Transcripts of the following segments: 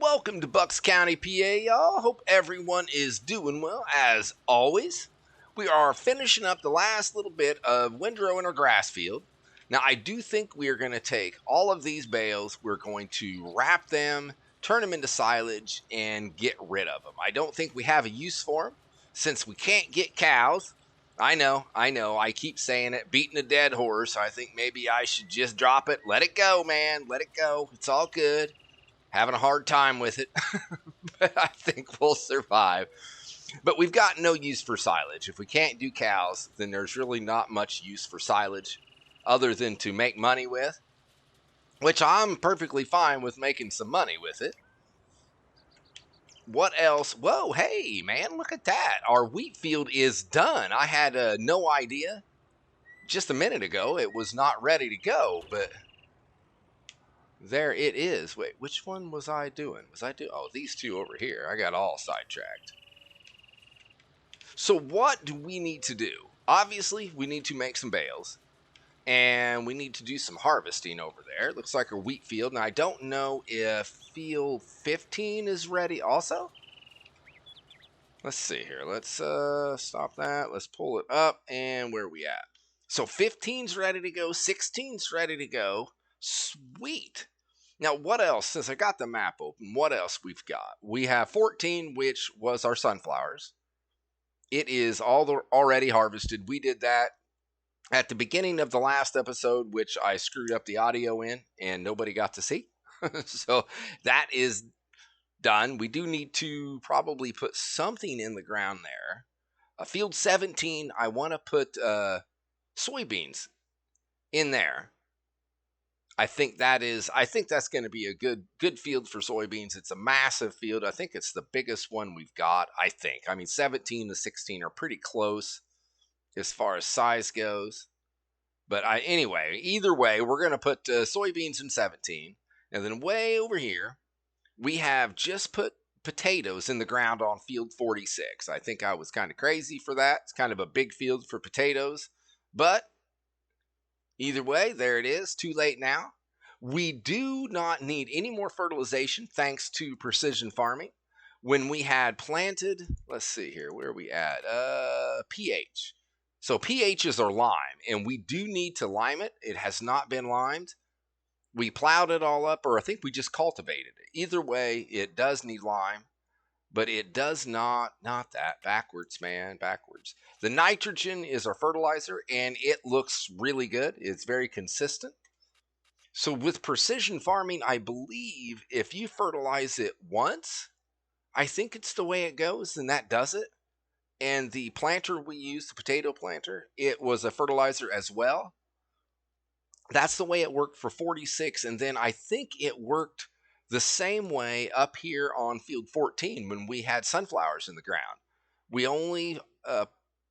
Welcome to Bucks County, PA, y'all. Hope everyone is doing well. As always, we are finishing up the last little bit of windrow in our grass field. Now, I do think we are going to take all of these bales, we're going to wrap them, turn them into silage, and get rid of them. I don't think we have a use for them, since we can't get cows. I know, I keep saying it, beating a dead horse. I think maybe I should just drop it. Let it go, man. Let it go. It's all good. Having a hard time with it, but I think we'll survive. But we've got no use for silage. If we can't do cows, then there's really not much use for silage other than to make money with, which I'm perfectly fine with making some money with it. What else? Whoa, hey, man, look at that. Our wheat field is done. I had no idea just a minute ago it was not ready to go, but there it is. Wait, which one was I doing? Oh, these two over here. I got all sidetracked. So what do we need to do? Obviously, we need to make some bales. And we need to do some harvesting over there. It looks like a wheat field. And I don't know if field 15 is ready also. Let's see here. Let's stop that. Let's pull it up. And where are we at? So 15's ready to go. 16's ready to go. Sweet. Now, what else? Since I got the map open, what else we've got? We have 14, which was our sunflowers. It is already harvested. We did that at the beginning of the last episode, which I screwed up the audio in, and nobody got to see. So that is done. We do need to probably put something in the ground there. Field 17, I want to put soybeans in there. I think that's going to be a good field for soybeans. It's a massive field. I think it's the biggest one we've got, I think. I mean, 17 to 16 are pretty close as far as size goes. But anyway, either way, we're going to put soybeans in 17. And then way over here, we have just put potatoes in the ground on field 46. I think I was kind of crazy for that. It's kind of a big field for potatoes. But either way, there it is. Too late now. We do not need any more fertilization thanks to precision farming. When we had planted, let's see here, where are we at? pH. So pH is our lime, and we do need to lime it. It has not been limed. We plowed it all up, or I think we just cultivated it. Either way, it does need lime, but it does not that. Backwards, man, backwards. The nitrogen is our fertilizer, and it looks really good. It's very consistent. So with precision farming, I believe if you fertilize it once, I think it's the way it goes, and that does it. And the planter we used, the potato planter, it was a fertilizer as well. That's the way it worked for 46, and then I think it worked the same way up here on field 14 when we had sunflowers in the ground. We only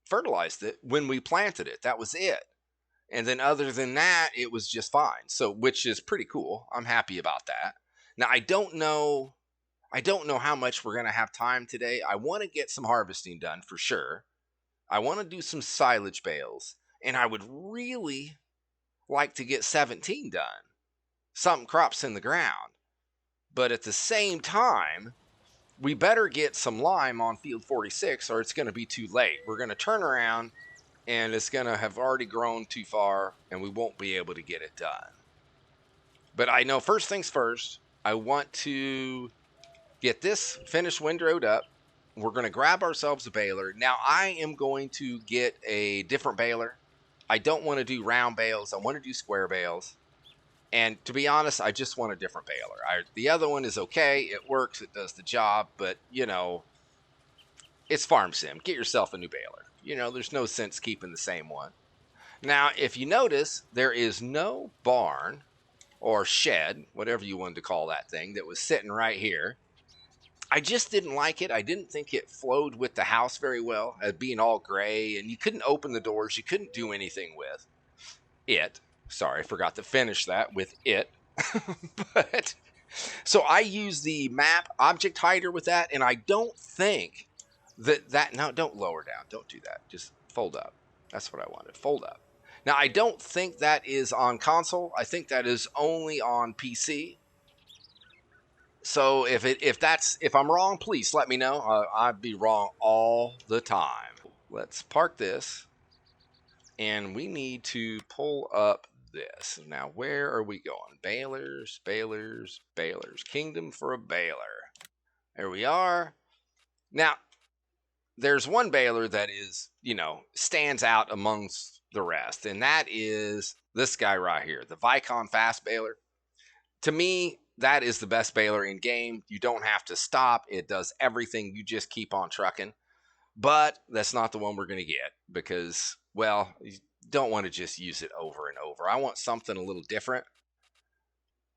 fertilized it when we planted it. That was it. And then other than that, it was just fine. So, which is pretty cool. I'm happy about that. Now, I don't know how much we're going to have time today. I want to get some harvesting done for sure. I want to do some silage bales. And I would really like to get 17 done. Some crops in the ground. But at the same time, we better get some lime on field 46 or it's going to be too late. We're going to turn around and it's going to have already grown too far and we won't be able to get it done. But I know first things first, I want to get this finished windrowed up. We're going to grab ourselves a baler. Now I am going to get a different baler. I don't want to do round bales. I want to do square bales. And to be honest, I just want a different baler. The other one is okay. It works. It does the job. But, you know, it's farm sim. Get yourself a new baler. You know, there's no sense keeping the same one. Now, if you notice, there is no barn or shed, whatever you wanted to call that thing, that was sitting right here. I just didn't like it. I didn't think it flowed with the house very well, as being all gray, and you couldn't open the doors. You couldn't do anything with it. Sorry, I forgot to finish that with it. But so I use the map object hider with that, and I don't think no, don't lower down. Don't do that. Just fold up. That's what I wanted. Fold up. Now, I don't think that is on console. I think that is only on PC. So if I'm wrong, please let me know. I'd be wrong all the time. Let's park this, and we need to pull up this. Now, where are we going? Balers, balers, balers. Kingdom for a baler. There we are. Now, there's one baler that is, stands out amongst the rest, and that is this guy right here, the Vicon Fast Baler. To me, that is the best baler in game. You don't have to stop. It does everything. You just keep on trucking. But that's not the one we're going to get because, well, you don't want to just use it over and over. I want something a little different.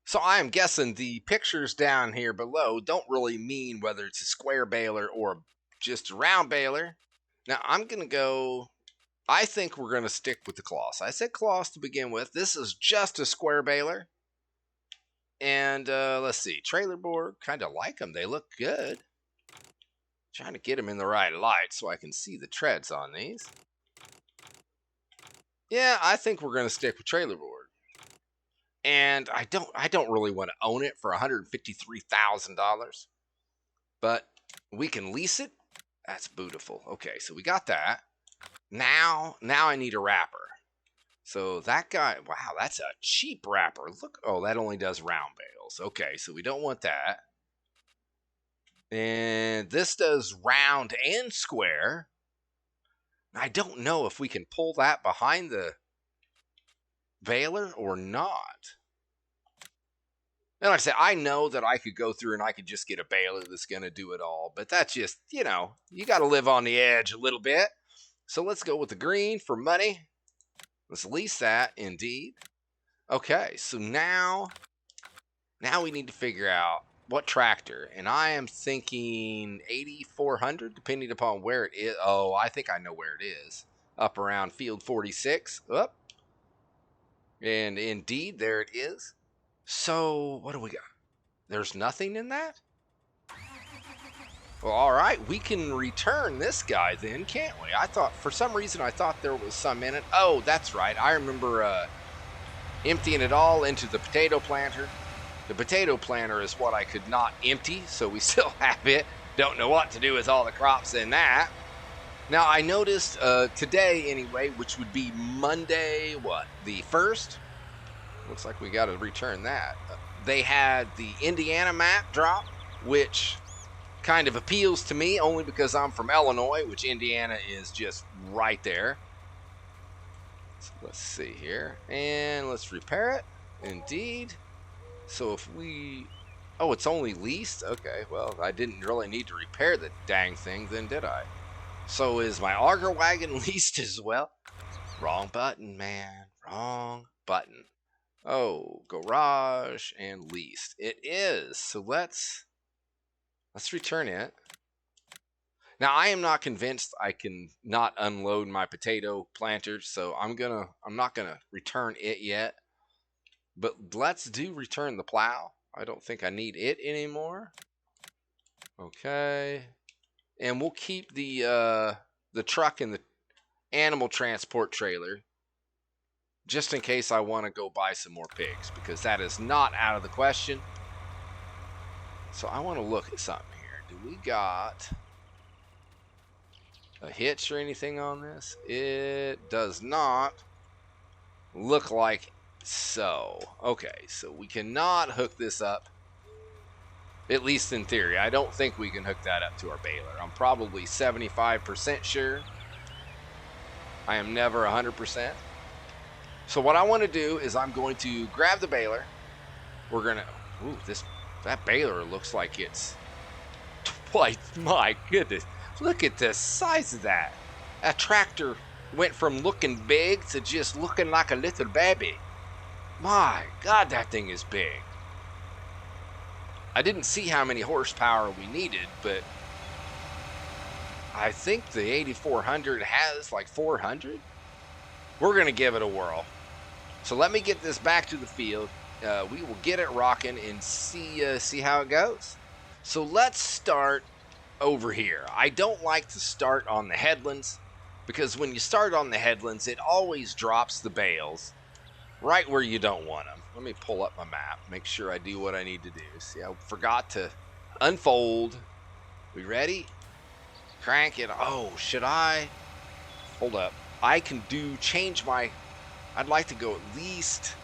So I am guessing the pictures down here below don't really mean whether it's a square baler or just a round baler. Now I'm going to go, I think we're going to stick with the cloths. I said cloths to begin with. This is just a square baler. And let's see, trailer board, kind of like them. They look good. Trying to get them in the right light so I can see the treads on these. Yeah, I think we're going to stick with trailer board. And I don't really want to own it for $153,000. But we can lease it. That's beautiful. Okay, so we got that. Now I need a wrapper. So that guy, wow, that's a cheap wrapper. Look, oh, that only does round bales. Okay, so we don't want that. And this does round and square. I don't know if we can pull that behind the baler or not. And like I said, I know that I could go through and I could just get a baler that's going to do it all. But that's just, you got to live on the edge a little bit. So let's go with the green for money. Let's lease that, indeed. Okay, so now we need to figure out what tractor. And I am thinking 8,400, depending upon where it is. Oh, I think I know where it is. Up around field 46. Up. And indeed, there it is. So, what do we got? There's nothing in that? Well, all right, we can return this guy then, can't we? For some reason, I thought there was some in it. Oh, that's right. I remember emptying it all into the potato planter. The potato planter is what I could not empty, so we still have it. Don't know what to do with all the crops in that. Now, I noticed today, anyway, which would be Monday, the 1st? Looks like we got to return that. They had the Indiana map drop, which kind of appeals to me only because I'm from Illinois, which Indiana is just right there. So let's see here. And let's repair it. Indeed. So if we... Oh, it's only leased? Okay, well, I didn't really need to repair the dang thing then, did I? So is my auger wagon leased as well? Wrong button, man. Wrong button. Oh, garage and leased. It is. So let's return it. Now, I am not convinced I can not unload my potato planter, so I'm not gonna return it yet. But let's return the plow. I don't think I need it anymore. Okay. And we'll keep the truck and the animal transport trailer just in case I want to go buy some more pigs, because that is not out of the question. So I want to look at something here. Do we got a hitch or anything on this? It does not look like so. Okay, so we cannot hook this up, at least in theory. I don't think we can hook that up to our baler. I'm probably 75% sure. I am never 100%. So what I want to do is I'm going to grab the baler. We're going to... Ooh, that baler looks like it's twice. My goodness. Look at the size of that. That tractor went from looking big to just looking like a little baby. My God, that thing is big. I didn't see how many horsepower we needed, but I think the 8400 has like 400. We're going to give it a whirl. So let me get this back to the field. We will get it rocking and see how it goes. So let's start over here. I don't like to start on the headlands, because when you start on the headlands, it always drops the bales right where you don't want them. Let me pull up my map, make sure I do what I need to do. See, I forgot to unfold. We ready? Crank it. Oh, should I? Hold up. I can change my, I'd like to go at least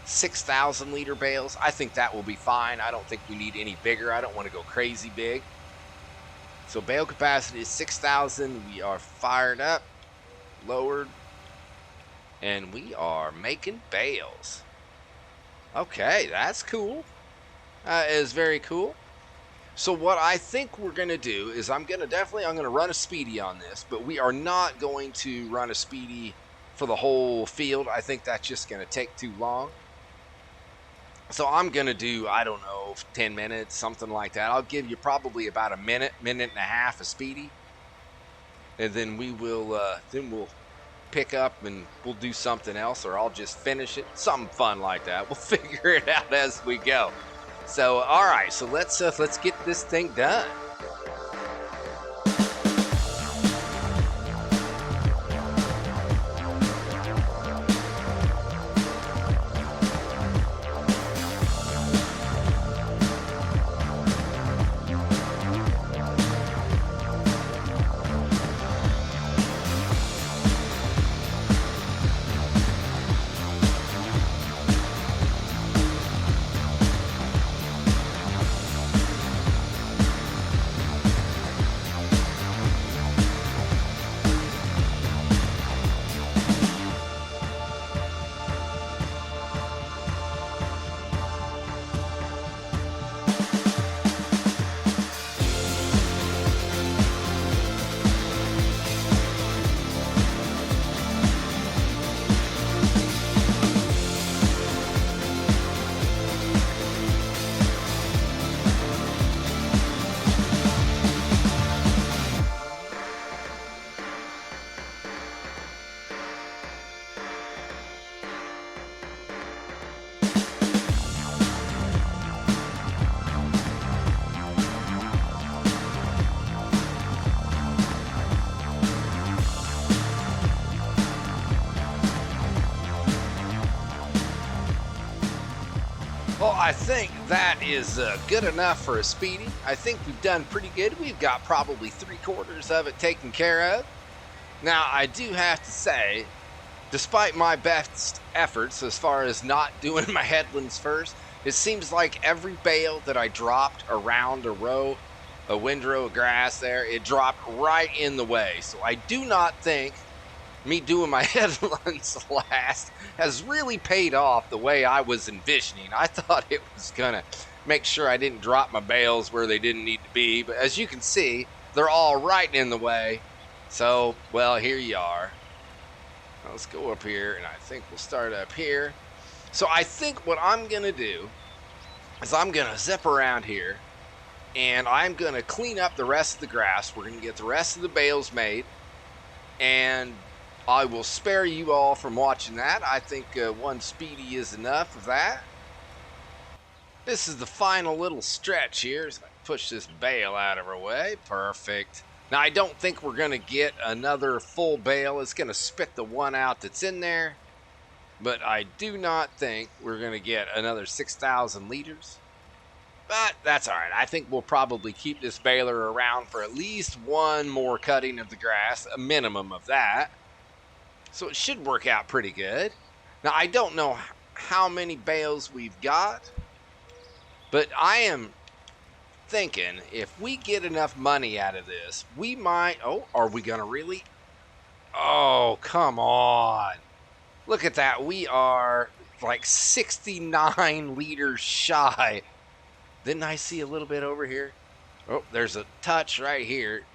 6,000 liter bales. I think that will be fine. I don't think we need any bigger. I don't want to go crazy big. So bale capacity is 6,000. We are fired up, lowered, and we are making bales. Okay, that's cool. That is very cool. So what I think we're going to do is I'm going to run a speedy on this, but we are not going to run a speedy for the whole field. I think that's just going to take too long. So I'm going to do, I don't know, 10 minutes, something like that. I'll give you probably about a minute and a half of speedy. And then we'll pick up and we'll do something else, or I'll just finish it. Something fun like that. We'll figure it out as we go. So, all right, so let's get this thing done. Well, I think that is good enough for a speedy. I think we've done pretty good. We've got probably 3/4 of it taken care of. Now, I do have to say, despite my best efforts as far as not doing my headlands first, it seems like every bale that I dropped around a windrow of grass there, it dropped right in the way. So I do not think me doing my headlands last has really paid off the way I was envisioning. I thought it was gonna make sure I didn't drop my bales where they didn't need to be, but as you can see, they're all right in the way. So, well, here you are. Let's go up here, and I think we'll start up here. So I think what I'm gonna do is I'm gonna zip around here, and I'm gonna clean up the rest of the grass. We're gonna get the rest of the bales made, and I will spare you all from watching that. I think one speedy is enough of that. This is the final little stretch here. So I push this bale out of our way. Perfect. Now, I don't think we're going to get another full bale. It's going to spit the one out that's in there. But I do not think we're going to get another 6,000 liters. But that's all right. I think we'll probably keep this baler around for at least one more cutting of the grass, a minimum of that. So it should work out pretty good. Now, I don't know how many bales we've got, but I am thinking if we get enough money out of this, we might... Oh, are we going to really? Oh, come on. Look at that. We are like 69 liters shy. Didn't I see a little bit over here? Oh, there's a touch right here.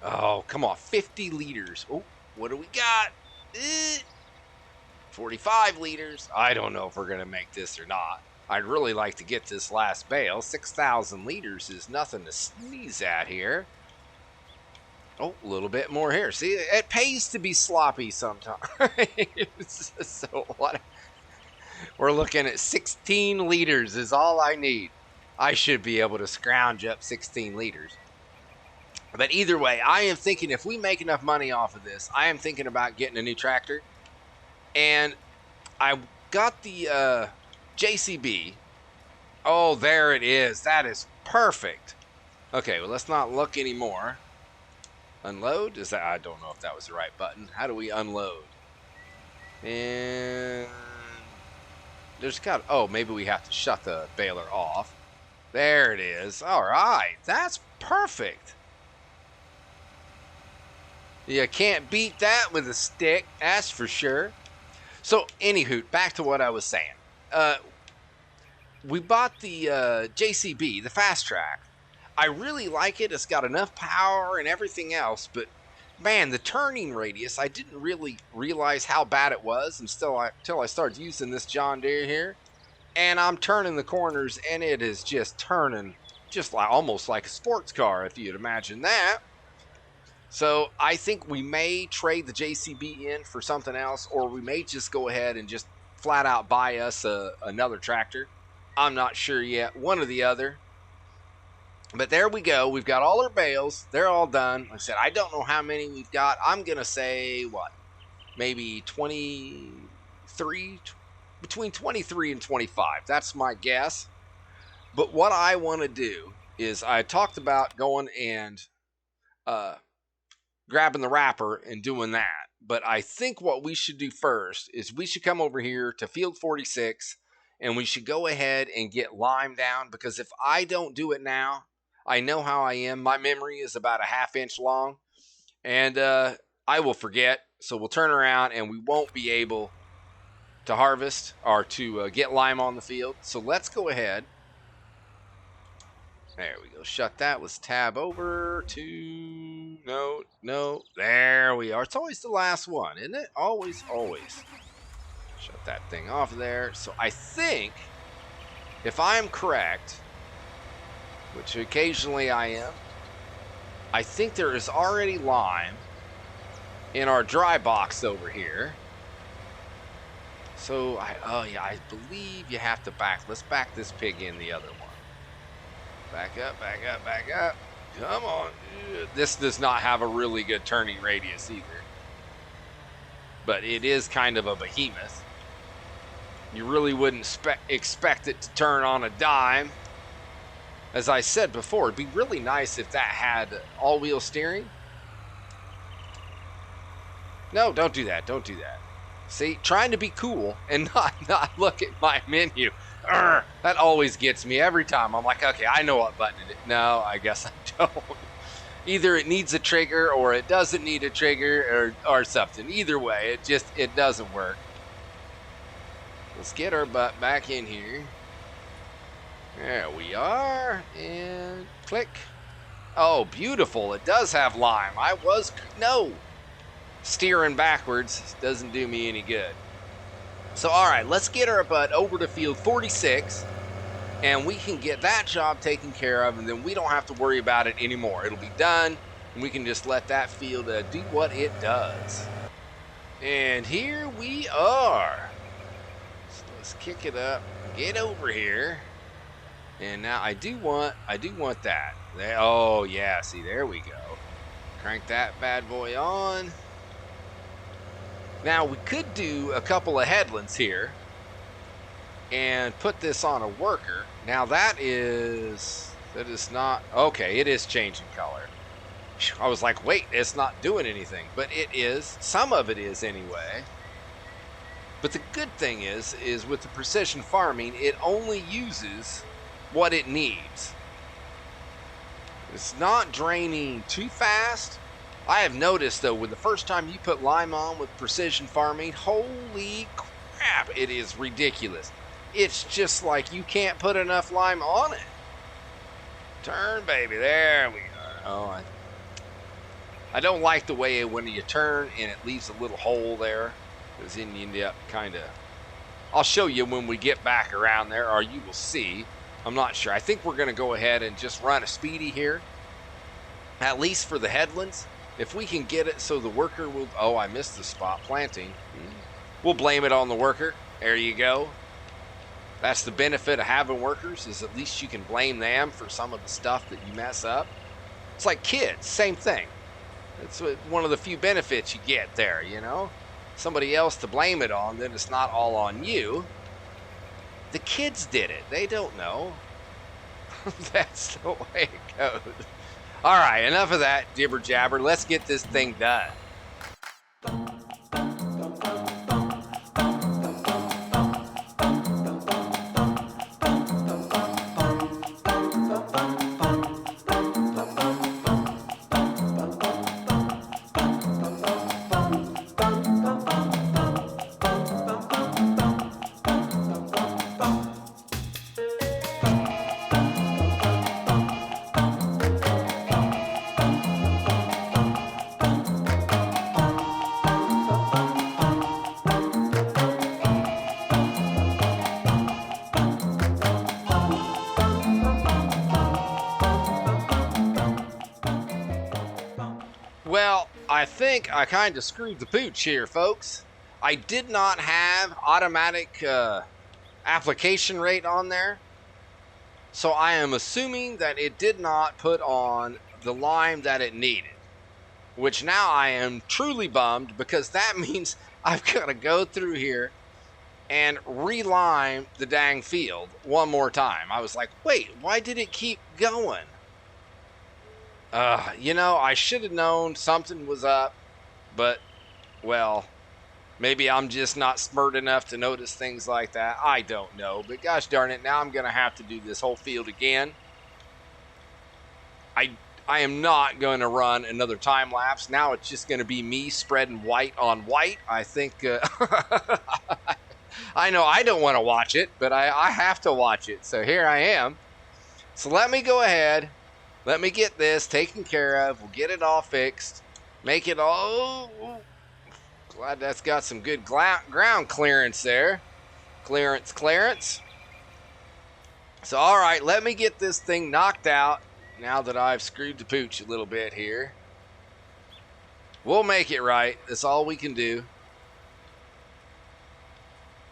Oh, come on. 50 liters. Oh. What do we got? 45 liters. I don't know if we're going to make this or not. I'd really like to get this last bale. 6,000 liters is nothing to sneeze at here. Oh, a little bit more here. See, it pays to be sloppy sometimes. So what? We're looking at 16 liters is all I need. I should be able to scrounge up 16 liters. But either way, I am thinking if we make enough money off of this, I am thinking about getting a new tractor. And I got the JCB. Oh, there it is. That is perfect. Okay, well, let's not look anymore. Unload? Is that? I don't know if that was the right button. How do we unload? And there's got. Oh, maybe we have to shut the baler off. There it is. All right, that's perfect. You can't beat that with a stick, that's for sure. So, anywho, back to what I was saying. We bought the JCB, the Fast Track. I really like it. It's got enough power and everything else, but man, the turning radius, I didn't really realize how bad it was until I started using this John Deere here. And I'm turning the corners, and it is just turning just like almost like a sports car, if you'd imagine that. So I think we may trade the JCB in for something else, or we may just go ahead and just flat out buy us another tractor. I'm not sure yet, one or the other. But there we go. We've got all our bales. They're all done. Like I said, I don't know how many we've got. I'm going to say, what, maybe 23, between 23 and 25. That's my guess. But what I want to do is I talked about going and grabbing the wrapper and doing that. But I think what we should do first is we should come over here to field 46 and we should go ahead and get lime down, because if I don't do it now, I know how I am. My memory is about a ½ inch long, and I will forget. So we'll turn around and we won't be able to harvest or to get lime on the field. So let's go ahead. There we go. Shut that. Let's tab over to... No. There we are. It's always the last one, isn't it? Always. Shut that thing off there. So I think, if I am correct, which occasionally I am, I think there is already lime in our dry box over here. So, I believe you have to back. Let's back this pig in the other one. Back up. Come on. This does not have a really good turning radius either. But it is kind of a behemoth. You really wouldn't expect it to turn on a dime. As I said before, it'd be really nice if that had all-wheel steering. No, don't do that. See, trying to be cool and not look at my menu. That always gets me every time. I'm like, okay, I know what button it is. No, I guess I don't. Either it needs a trigger or it doesn't need a trigger or something. Either way, it doesn't work. Let's get our butt back in here. There we are. And click. Oh, beautiful. It does have lime. Steering backwards doesn't do me any good. So, all right, let's get our butt over to field 46, and we can get that job taken care of, and then we don't have to worry about it anymore. It'll be done, and we can just let that field do what it does. And here we are. So let's kick it up, get over here, and now I do want that. Oh yeah, see, there we go. Crank that bad boy on. Now, we could do a couple of headlands here and put this on a worker. Now, that is not... Okay, it is changing color. I was like, wait, it's not doing anything. But it is. Some of it is anyway. But the good thing is with the precision farming, it only uses what it needs. It's not draining too fast. I have noticed, though, when the first time you put lime on with precision farming, holy crap, it is ridiculous. It's just like you can't put enough lime on it. Turn, baby. There we are. Oh, I don't like the way when you turn and it leaves a little hole there. Because then you end up kind of... I'll show you when we get back around there, or you will see. I'm not sure. I think we're going to go ahead and just run a speedy here. At least for the headlands. If we can get it so the worker will... Oh, I missed the spot planting. We'll blame it on the worker. There you go. That's the benefit of having workers, is at least you can blame them for some of the stuff that you mess up. It's like kids, same thing. It's one of the few benefits you get there, you know? somebody else to blame it on, then it's not all on you. The kids did it. They don't know. That's the way it goes. All right, enough of that jibber jabber. Let's get this thing done. Well, I think I kind of screwed the pooch here, folks. I did not have automatic application rate on there. So I am assuming that it did not put on the lime that it needed. Which now I am truly bummed, because that means I've got to go through here and relime the dang field one more time. I was like, wait, why did it keep going? I should have known something was up, but, well, maybe I'm just not smart enough to notice things like that. I don't know, but gosh darn it, now I'm going to have to do this whole field again. I am not going to run another time lapse. Now it's just going to be me spreading white on white. I think, I know I don't want to watch it, but I have to watch it. So here I am. So let me go ahead. Let me get this taken care of. We'll get it all fixed. Make it all... Glad that's got some good ground clearance there. Clearance. So, all right, let me get this thing knocked out now that I've screwed the pooch a little bit here. We'll make it right. That's all we can do.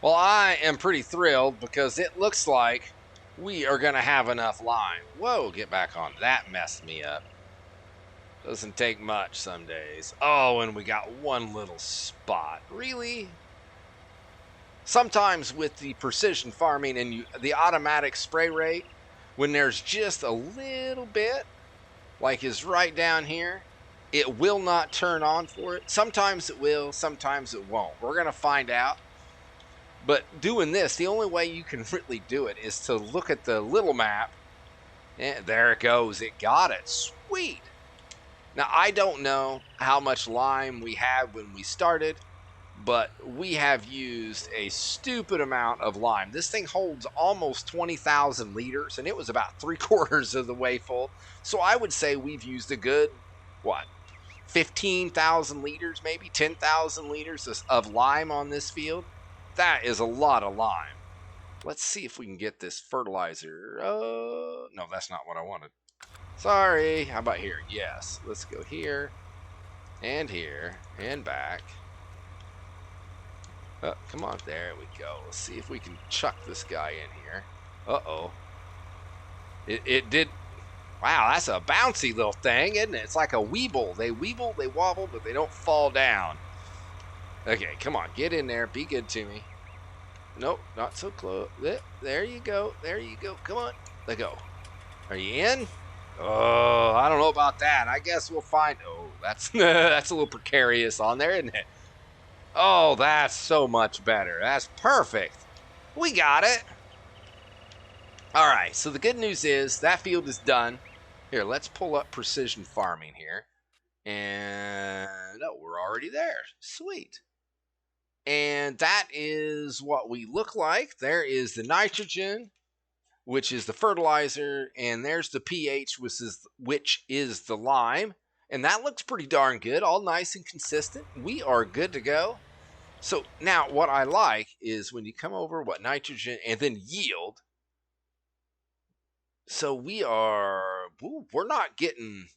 Well, I am pretty thrilled because it looks like we are going to have enough lime. Whoa, get back on. That messed me up. Doesn't take much some days. Oh, and we got one little spot. Really? Sometimes with the precision farming and the automatic spray rate, when there's just a little bit, like is right down here, it will not turn on for it. Sometimes it will, sometimes it won't. We're going to find out. But doing this, the only way you can really do it is to look at the little map. And there it goes. It got it. Sweet. Now, I don't know how much lime we had when we started, but we have used a stupid amount of lime. This thing holds almost 20,000 liters, and it was about 3/4 of the way full. So I would say we've used a good, 15,000 liters, maybe 10,000 liters of lime on this field. That is a lot of lime. Let's see if we can get this fertilizer. No, that's not what I wanted. Sorry. How about here? Yes. Let's go here and back. Come on. There we go. Let's see if we can chuck this guy in here. Uh-oh. It did. Wow, that's a bouncy little thing, isn't it? It's like a weeble. They weeble, they wobble, but they don't fall down. Okay, come on. Get in there. Be good to me. Nope, not so close. There you go. There you go. Come on. Let go. Are you in? Oh, I don't know about that. I guess we'll find... Oh, that's that's a little precarious on there, isn't it? Oh, that's so much better. That's perfect. We got it. All right, so the good news is that field is done. Here, let's pull up precision farming here. And... oh, we're already there. Sweet. And that is what we look like. There is the nitrogen, which is the fertilizer, and there's the pH, which is the lime. And that looks pretty darn good, all nice and consistent. We are good to go. So now what I like is when you come over, nitrogen, and then yield. So we're not getting,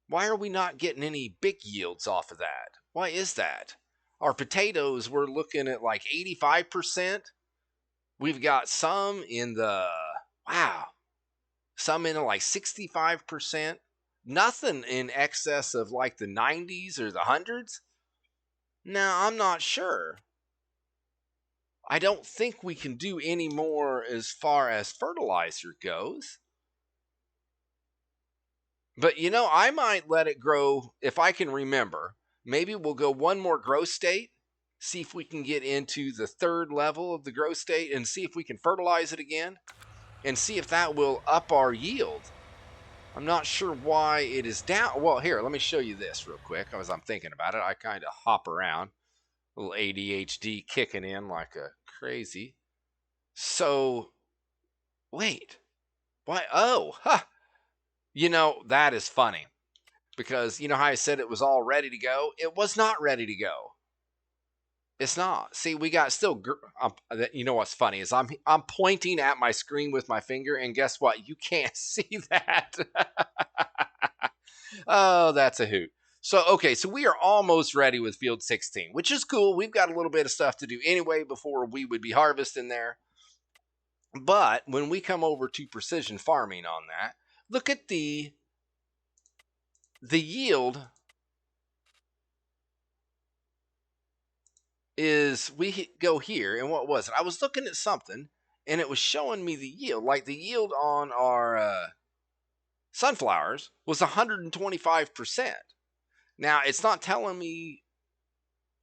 why are we not getting any big yields off of that? Why is that? Our potatoes, we're looking at like 85%. We've got some in the, some in like 65%. Nothing in excess of like the 90s or the hundreds. Now, I'm not sure. I don't think we can do any more as far as fertilizer goes. But you know, I might let it grow if I can remember. Maybe we'll go one more growth state, see if we can get into the third level of the growth state and see if we can fertilize it again and see if that will up our yield. I'm not sure why it is down. Well, here, let me show you this real quick as I'm thinking about it. I kind of hop around, a little ADHD kicking in like a crazy. So, wait, why? Oh, huh. You know, that is funny because you know how I said it was all ready to go? It was not ready to go. It's not. See, we got still. You know what's funny is I'm pointing at my screen with my finger, and guess what? You can't see that. Oh, that's a hoot. So okay, so we are almost ready with field 16, which is cool. We've got a little bit of stuff to do anyway before we would be harvesting there. But when we come over to precision farming on that, look at the yield is we go here, and what was it? I was looking at something, and it was showing me the yield. Like the yield on our sunflowers was 125%. Now, it's not telling me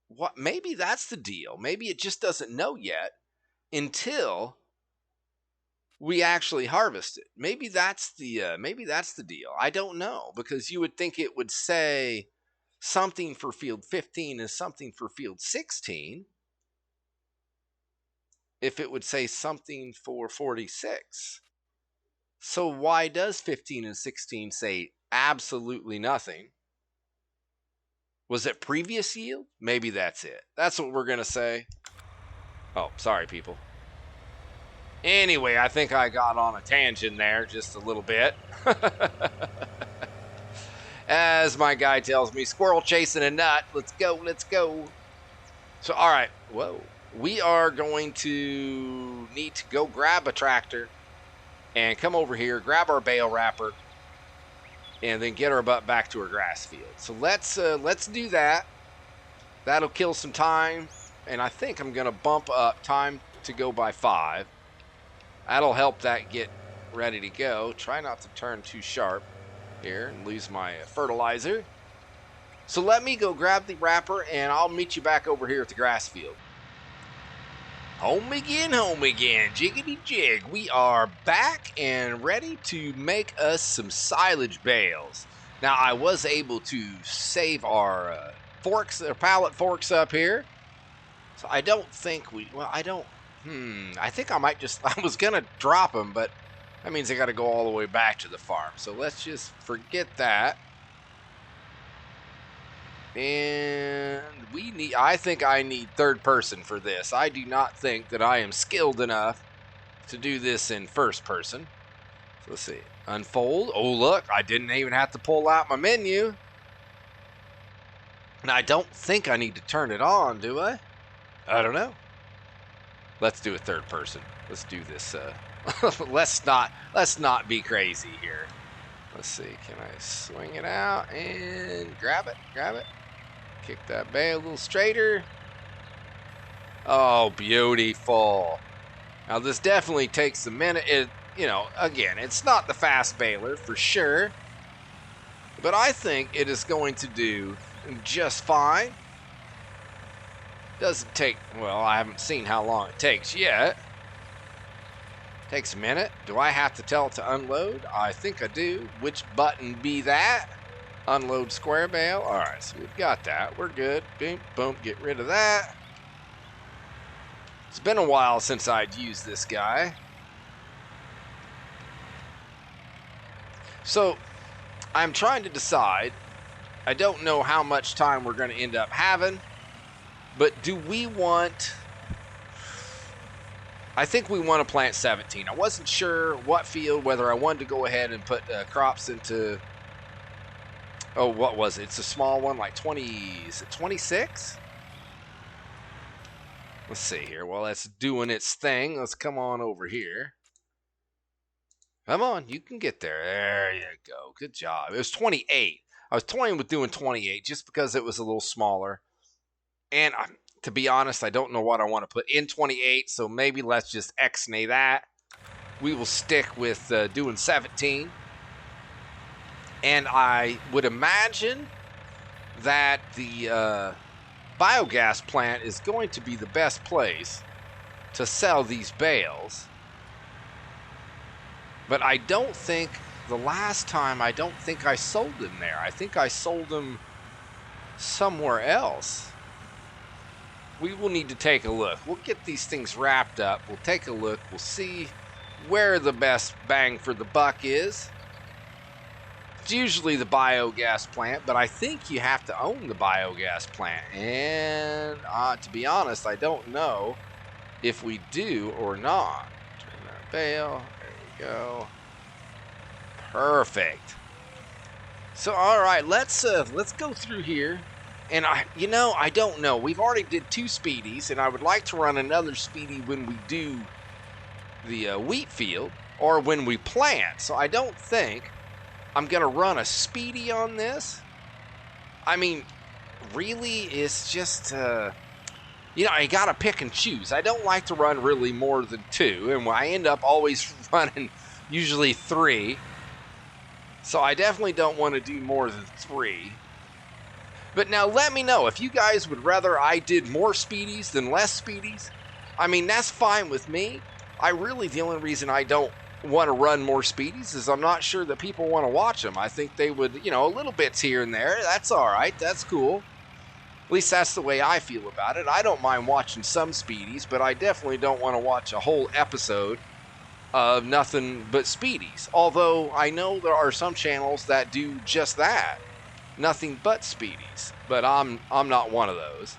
what. Maybe that's the deal. Maybe it just doesn't know yet until we actually harvest it. Maybe that's the deal. I don't know, because you would think it would say something for field 15 and something for field 16 if it would say something for 46. So why does 15 and 16 say absolutely nothing? Was it previous yield? Maybe that's it. That's what we're going to say. Oh, sorry, people. Anyway, I think I got on a tangent there just a little bit. As my guy tells me, squirrel chasing a nut. Let's go, let's go. So, all right. Whoa. We are going to need to go grab a tractor and come over here, grab our bale wrapper, and then get our butt back to our grass field. So let's do that. That'll kill some time, and I think I'm going to bump up time to go by 5. That'll help that get ready to go. Try not to turn too sharp here and lose my fertilizer. So let me go grab the wrapper, and I'll meet you back over here at the grass field. Home again, jiggity jig. We are back and ready to make us some silage bales. Now, I was able to save our forks, our pallet forks up here. So I don't think I think I might just, I was going to drop them, but that means I got to go all the way back to the farm. So let's just forget that. And I think I need third person for this. I do not think that I am skilled enough to do this in first person. So let's see. Unfold. Oh, look, I didn't even have to pull out my menu. And I don't think I need to turn it on, do I? I don't know. Let's do a third person. Let's do this. Let's not be crazy here. Let's see. Can I swing it out and grab it? Grab it. Kick that bale a little straighter. Oh, beautiful. Now, this definitely takes a minute. Again, it's not the fast baler for sure, but I think it is going to do just fine. Doesn't take, well, I haven't seen how long it takes yet. Takes a minute. Do I have to tell it to unload? I think I do. Which button be that? Unload square bale. All right, so we've got that. We're good. Boom, boom, get rid of that. It's been a while since I'd used this guy. So I'm trying to decide. I don't know how much time we're going to end up having, but do we want... I think we want to plant 17. I wasn't sure what field, whether I wanted to go ahead and put crops into... Oh, what was it? It's a small one, like 20... Is it 26? Let's see here. Well, that's doing its thing. Let's come on over here. Come on, you can get there. There you go. Good job. It was 28. I was toying with doing 28 just because it was a little smaller. And to be honest, I don't know what I want to put in 28, so maybe let's just X-nay that. We will stick with doing 17. And I would imagine that the biogas plant is going to be the best place to sell these bales. But I don't think the last time, I don't think I sold them there. I think I sold them somewhere else. We will need to take a look. We'll get these things wrapped up. We'll take a look. We'll see where the best bang for the buck is. It's usually the biogas plant, but I think you have to own the biogas plant. And to be honest, I don't know if we do or not. Turn that bale. There we go. Perfect. So, all right, let's go through here. And I don't know. We've already did 2 speedies, and I would like to run another speedy when we do the wheat field or when we plant. So I don't think I'm going to run a speedy on this. I mean, really, it's just, I got to pick and choose. I don't like to run really more than 2, and I end up always running usually 3. So I definitely don't want to do more than 3. But now let me know if you guys would rather I did more speedies than less speedies. I mean, that's fine with me. The only reason I don't want to run more speedies is I'm not sure that people want to watch them. I think they would, a little bits here and there. That's all right. That's cool. At least that's the way I feel about it. I don't mind watching some speedies, but I definitely don't want to watch a whole episode of nothing but speedies. Although I know there are some channels that do just that. Nothing but speedies, but I'm not one of those.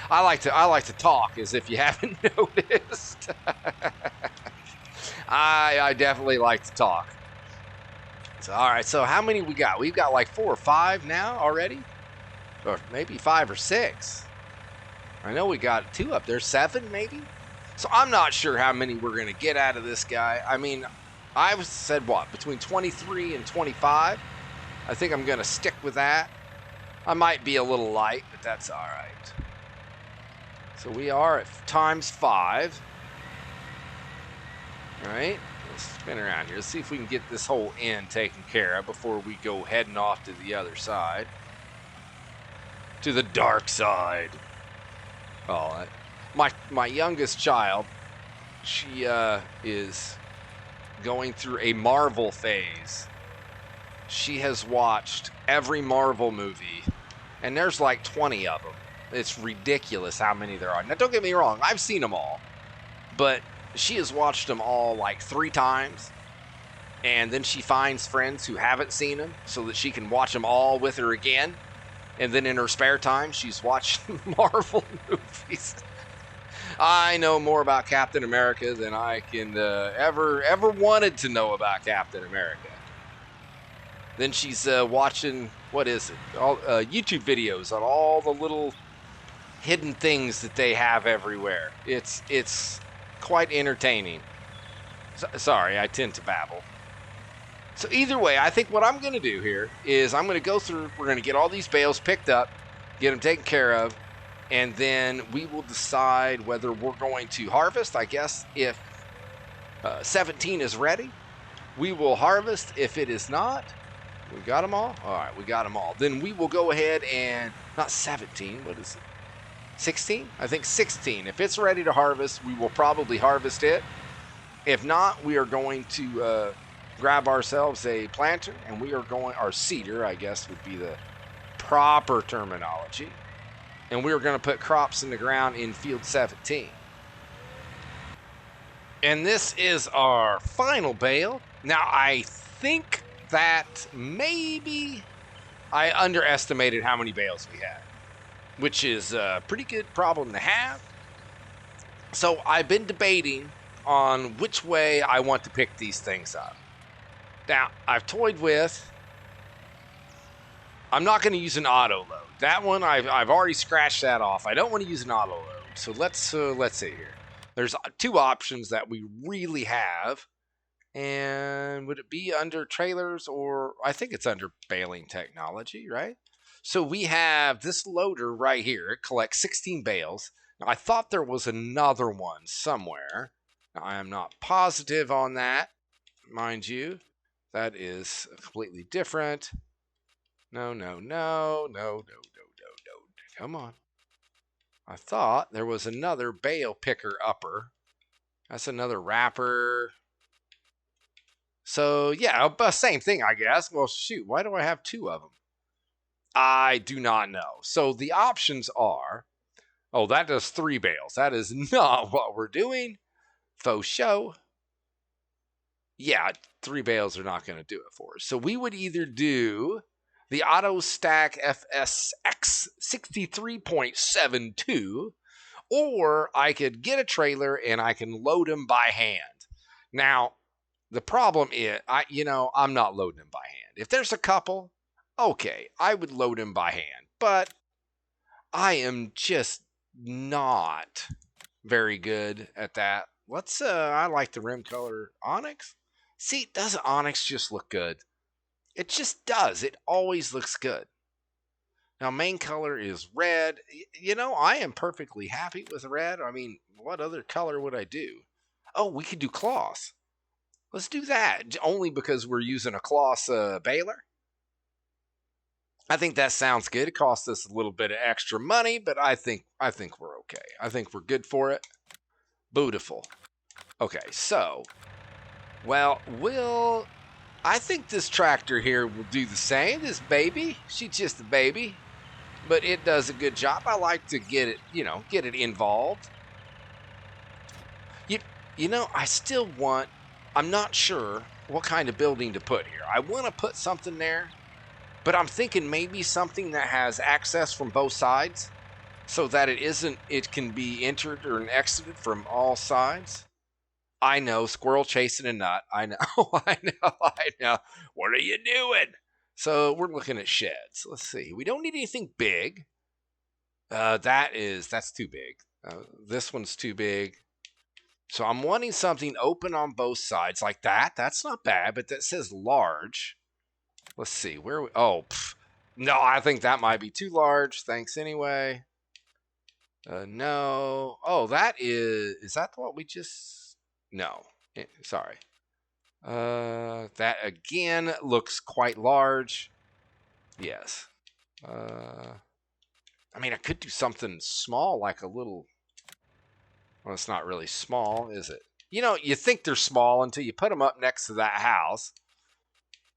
I like to talk, as if you haven't noticed. I definitely like to talk. So all right, so how many we got? We've got like 4 or 5 now already, or maybe 5 or 6. I know we got 2 up there, 7 maybe. So I'm not sure how many we're gonna get out of this guy. I mean, I said what, between 23 and 25. I think I'm going to stick with that. I might be a little light, but that's all right. So we are at times 5. All right, let's spin around here. Let's see if we can get this whole end taken care of before we go heading off to the other side. To the dark side. Oh, my youngest child, she is going through a Marvel phase. She has watched every Marvel movie, and there's like 20 of them. It's ridiculous how many there are. Now, don't get me wrong, I've seen them all, but she has watched them all like 3 times, and then she finds friends who haven't seen them so that she can watch them all with her again, and then in her spare time, she's watching Marvel movies. I know more about Captain America than I can ever wanted to know about Captain America. Then she's watching, what is it? All YouTube videos on all the little hidden things that they have everywhere. It's quite entertaining. Sorry, I tend to babble. So either way, I think what I'm going to do here is I'm going to go through, we're going to get all these bales picked up, get them taken care of, and then we will decide whether we're going to harvest. I guess if 17 is ready, we will harvest. If it is not, we got them all? All right, we got them all. Then we will go ahead and, not 17, what is it? 16? I think 16. If it's ready to harvest, we will probably harvest it. If not, we are going to grab ourselves a planter, and we are going, our seeder, I guess would be the proper terminology. And we are going to put crops in the ground in field 17. And this is our final bale. Now, I think that maybe I underestimated how many bales we had, which is a pretty good problem to have. So I've been debating on which way I want to pick these things up. Now, I've toyed with, I'm not going to use an auto load. That one, I've already scratched that off. I don't want to use an auto load. So let's see here. There's 2 options that we really have. And would it be under trailers, or I think it's under baling technology, right? So we have this loader right here. It collects 16 bales. Now, I thought there was another one somewhere. Now, I am not positive on that, mind you. That is completely different. No, no, no, no, no, no, no, no. Come on. I thought there was another bale picker upper. That's another wrapper. So, yeah, same thing, I guess. Well, shoot, why do I have two of them? I do not know. So the options are, oh, that does 3 bales. That is not what we're doing. Faux show. Yeah, 3 bales are not going to do it for us. So we would either do the auto stack FSX 63.72, or I could get a trailer and I can load them by hand. Now, the problem is, I'm not loading them by hand. If there's a couple, okay, I would load them by hand. But I am just not very good at that. I like the rim color onyx. See, doesn't onyx just look good? It just does. It always looks good. Now, main color is red. I am perfectly happy with red. I mean, what other color would I do? Oh, we could do cloth. Let's do that. Only because we're using a cloth baler. I think that sounds good. It costs us a little bit of extra money, but I think we're okay. I think we're good for it. Beautiful. Okay, so, well, I think this tractor here will do the same. This baby, she's just a baby, but it does a good job. I like to get it involved. I still want, I'm not sure what kind of building to put here. I want to put something there, but I'm thinking maybe something that has access from both sides so that it can be entered or exited from all sides. I know, squirrel chasing a nut. I know, I know. What are you doing? So we're looking at sheds. Let's see. We don't need anything big. That's too big. This one's too big. So I'm wanting something open on both sides like that. That's not bad, but that says large. Let's see. Where are we? Oh, no, I think that might be too large. Thanks anyway. No. Oh, is that what we just... No. Sorry. That again looks quite large. Yes. I mean, I could do something small, like a little... Well, it's not really small, is it? You think they're small until you put them up next to that house.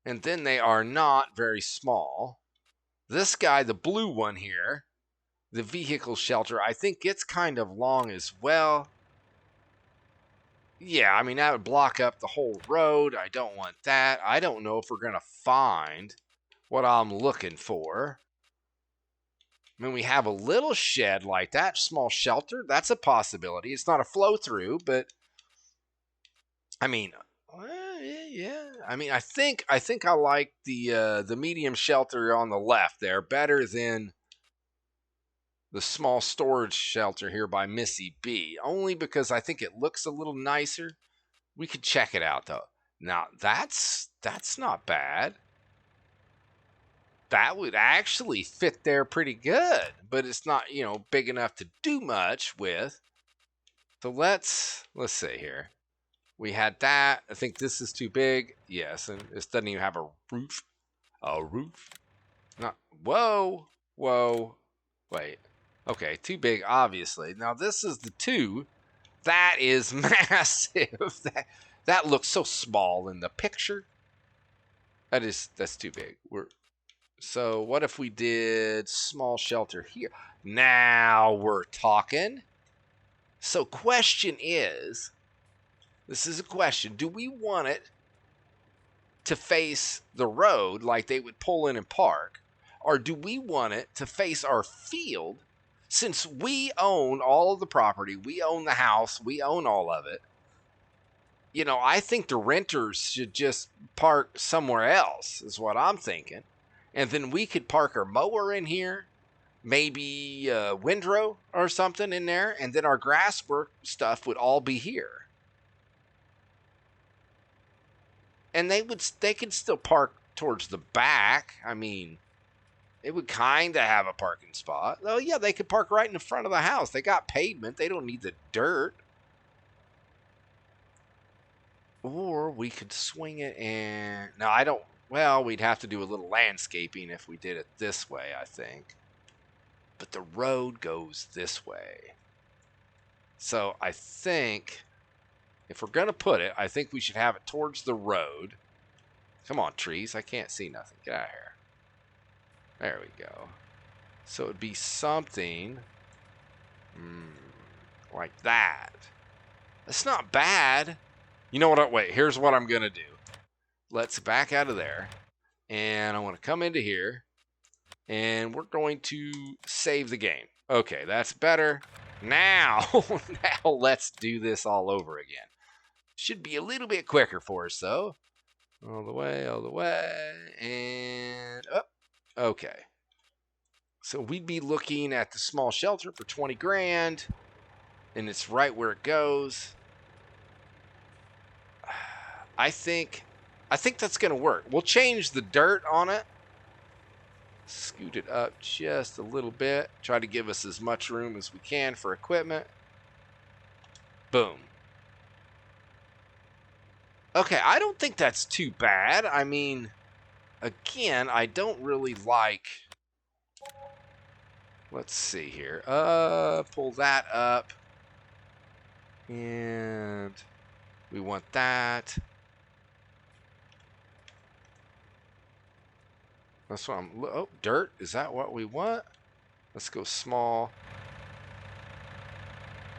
And then they are not very small. This guy, the blue one here, the vehicle shelter, I think it's kind of long as well. Yeah, I mean, that would block up the whole road. I don't want that. I don't know if we're going to find what I'm looking for. I mean, we have a little shed like that, small shelter. That's a possibility. It's not a flow through, but I mean, yeah. I mean, I think I like the medium shelter on the left there better than the small storage shelter here by Missy B. Only because I think it looks a little nicer. We could check it out though. Now that's not bad. That would actually fit there pretty good, but it's not, big enough to do much with. So let's see here. We had that. I think this is too big. Yes, and this doesn't even have a roof. A roof? Not. Whoa. Wait. Okay, too big, obviously. Now this is the 2. That is massive. That looks so small in the picture. That's too big. So what if we did small shelter here? Now we're talking. So question is, this is a question. Do we want it to face the road like they would pull in and park? Or do we want it to face our field? Since we own all of the property, we own the house, we own all of it. I think the renters should just park somewhere else, is what I'm thinking. And then we could park our mower in here, maybe a windrow or something in there, and then our grass work stuff would all be here. And they could still park towards the back. I mean, It would kind of have a parking spot. Oh, yeah, they could park right in the front of the house. They got pavement. They don't need the dirt. Or we could swing it and... No, I don't... Well, we'd have to do a little landscaping if we did it this way, I think. But the road goes this way. So I think... If we're going to put it, I think we should have it towards the road. Come on, trees. I can't see nothing. Get out of here. There we go. So it'd be something like that. That's not bad. You know what? Wait, here's what I'm going to do. Let's back out of there. And I want to come into here. And we're going to save the game. Okay, that's better. Now let's do this all over again. Should be a little bit quicker for us, though. All the way, and up. Okay. So we'd be looking at the small shelter for 20 grand, and it's right where it goes. I think that's going to work. We'll change the dirt on it. Scoot it up just a little bit. Try to give us as much room as we can for equipment. Boom. Okay, I don't think that's too bad. I mean, again, I don't really like... Let's see here. Pull that up. And we want that. That's what I'm... Oh, dirt. Is that what we want? Let's go small.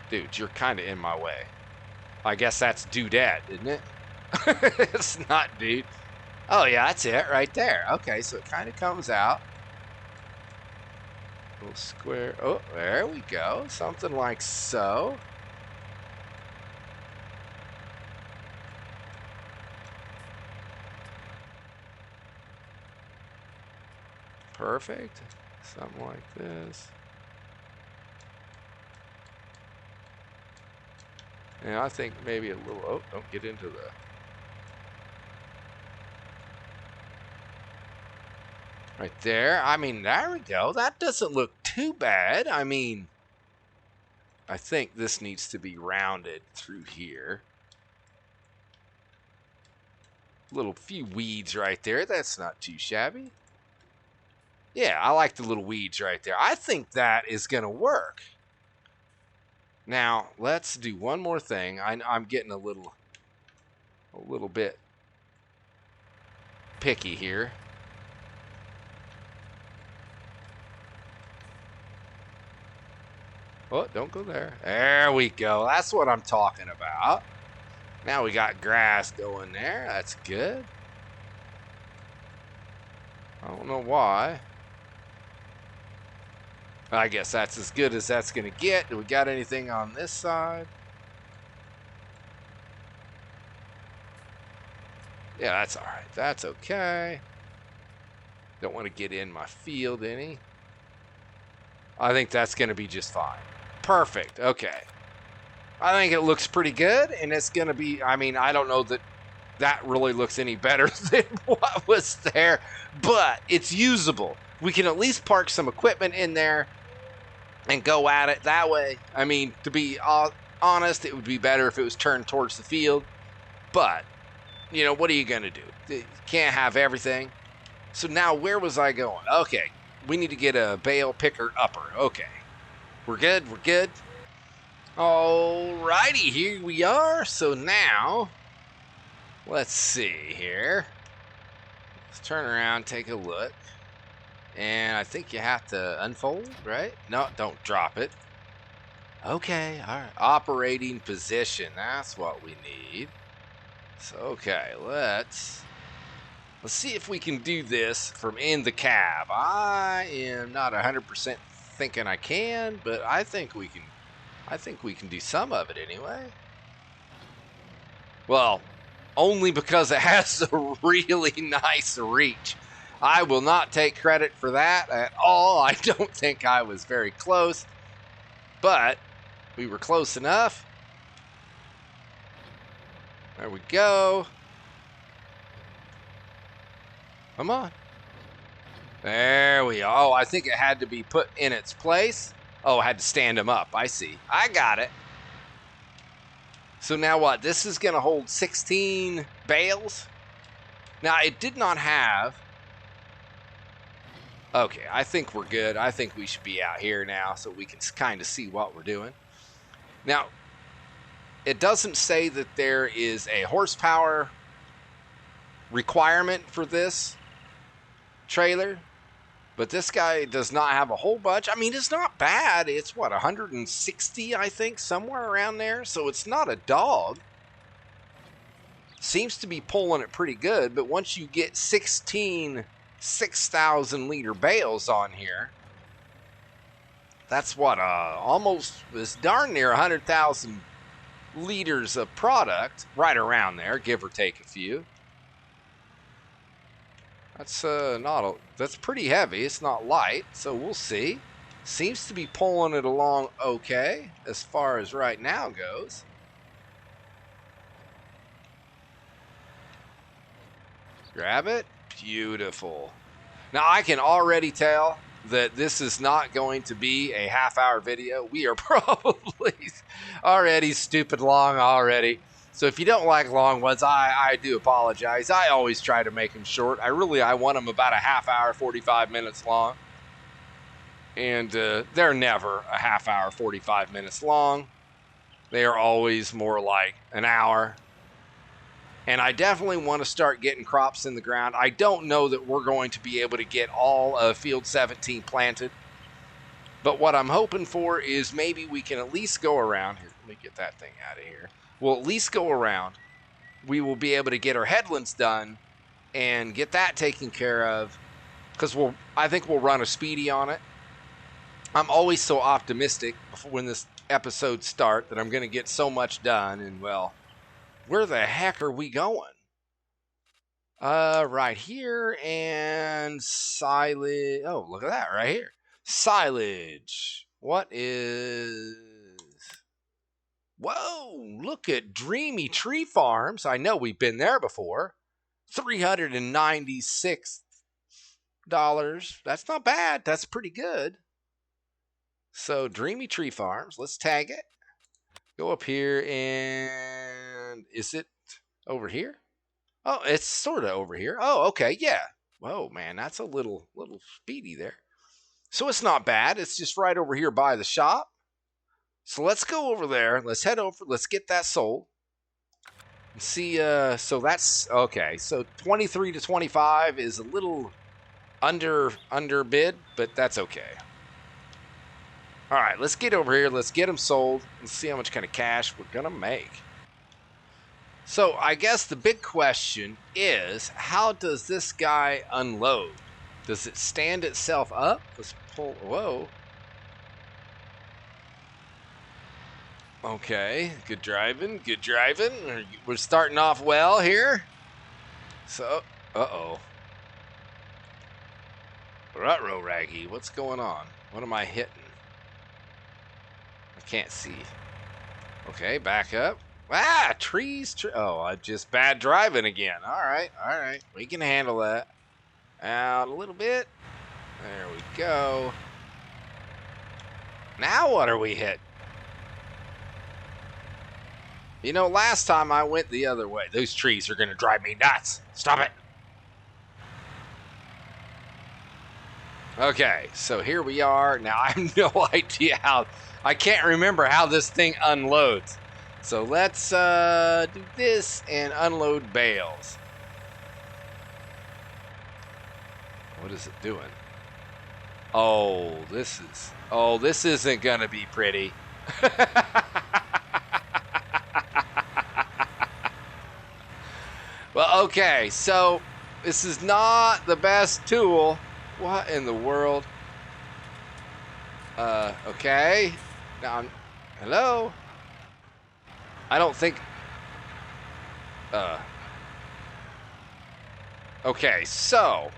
Dude, you're kind of in my way. I guess that's dudette, isn't it? It's not, dude. Oh, yeah, that's it right there. Okay, so it kind of comes out. Little square. Oh, there we go. Something like so. Perfect. Something like this. And I think maybe a little... Oh, don't get into the... Right there. I mean, there we go. That doesn't look too bad. I mean, I think this needs to be rounded through here. Little few weeds right there. That's not too shabby. Yeah, I like the little weeds right there. I think that is going to work. Now, let's do one more thing. I'm getting a little bit picky here. Oh, don't go there. There we go. That's what I'm talking about. Now we got grass going there. That's good. I don't know why. I guess that's as good as that's going to get. Do we got anything on this side? Yeah, that's all right. That's okay. Don't want to get in my field any. I think that's going to be just fine. Perfect. Okay. I think it looks pretty good, and it's going to be, I mean, I don't know that that really looks any better than what was there, but it's usable. We can at least park some equipment in there and go at it that way. I mean, to be honest, it would be better if it was turned towards the field, but, you know, what are you going to do? You can't have everything. So now, where was I going? Okay, we need to get a bale picker upper. Okay. We're good? We're good? Alrighty, here we are. So now, let's see here. Let's turn around, take a look. And I think you have to unfold, right? No, don't drop it. Okay, all right. Operating position, that's what we need. So, okay, let's see if we can do this from in the cab. I am not 100% thinking I can, but I think we can do some of it anyway. Well, only because it has a really nice reach. I will not take credit for that at all. I don't think I was very close, but we were close enough. There we go. Come on. There we are. Oh, I think it had to be put in its place. Oh, I had to stand them up. I see. I got it. So now what? This is going to hold 16 bales. Now, it did not have... Okay, I think we're good. I think we should be out here now so we can kind of see what we're doing. Now, it doesn't say that there is a horsepower requirement for this trailer, but this guy does not have a whole bunch. I mean, it's not bad. It's what, 160, I think, somewhere around there. So it's not a dog. Seems to be pulling it pretty good, but once you get 16 6,000 liter bales on here, that's what, almost, is darn near 100,000 liters of product, right around there, give or take a few. That's that's pretty heavy. It's not light, so we'll see. Seems to be pulling it along okay as far as right now goes. Grab it. Beautiful. Now I can already tell that this is not going to be a half-hour video. We are probably already stupid long already. So if you don't like long ones, I do apologize. I always try to make them short. I want them about a half hour, 45 minutes long. And they're never a half hour, 45 minutes long. They are always more like an hour. And I definitely want to start getting crops in the ground. I don't know that we're going to be able to get all of Field 17 planted. But what I'm hoping for is maybe we can at least go around. Here, let me get that thing out of here. We'll at least go around. We will be able to get our headlands done and get that taken care of. Because I think we'll run a speedy on it. I'm always so optimistic when this episode starts that I'm going to get so much done. And, well, where the heck are we going? Right here and silage. Oh, look at that right here. Silage. What is... Whoa, look at Dreamy Tree Farms. I know we've been there before. $396. That's not bad. That's pretty good. So, Dreamy Tree Farms. Let's tag it. Go up here and... Is it over here? Oh, it's sort of over here. Oh, okay, yeah. Whoa, man, that's a little speedy there. So it's not bad. It's just right over here by the shop. So let's go over there. Let's head over. Let's get that sold. And see, so that's, okay. So 23 to 25 is a little under bid, but that's okay. All right, let's get over here. Let's get them sold and see how much kind of cash we're going to make. So I guess the big question is, how does this guy unload? Does it stand itself up? Let's pull, whoa. Okay, good driving, good driving. We're starting off well here. So, uh-oh. Ruh-roh, Raggy, what's going on? What am I hitting? I can't see. Okay, back up. Ah, trees. Oh, just bad driving again. All right. We can handle that. Out a little bit. There we go. Now what are we hitting? You know, last time I went the other way. Those trees are going to drive me nuts. Stop it. Okay, so here we are. Now, I have no idea how... I can't remember how this thing unloads. So let's do this and unload bales. What is it doing? Oh, this isn't going to be pretty. Well, okay, so this is not the best tool. What in the world? Okay. Now, hello? I don't think... Okay, so...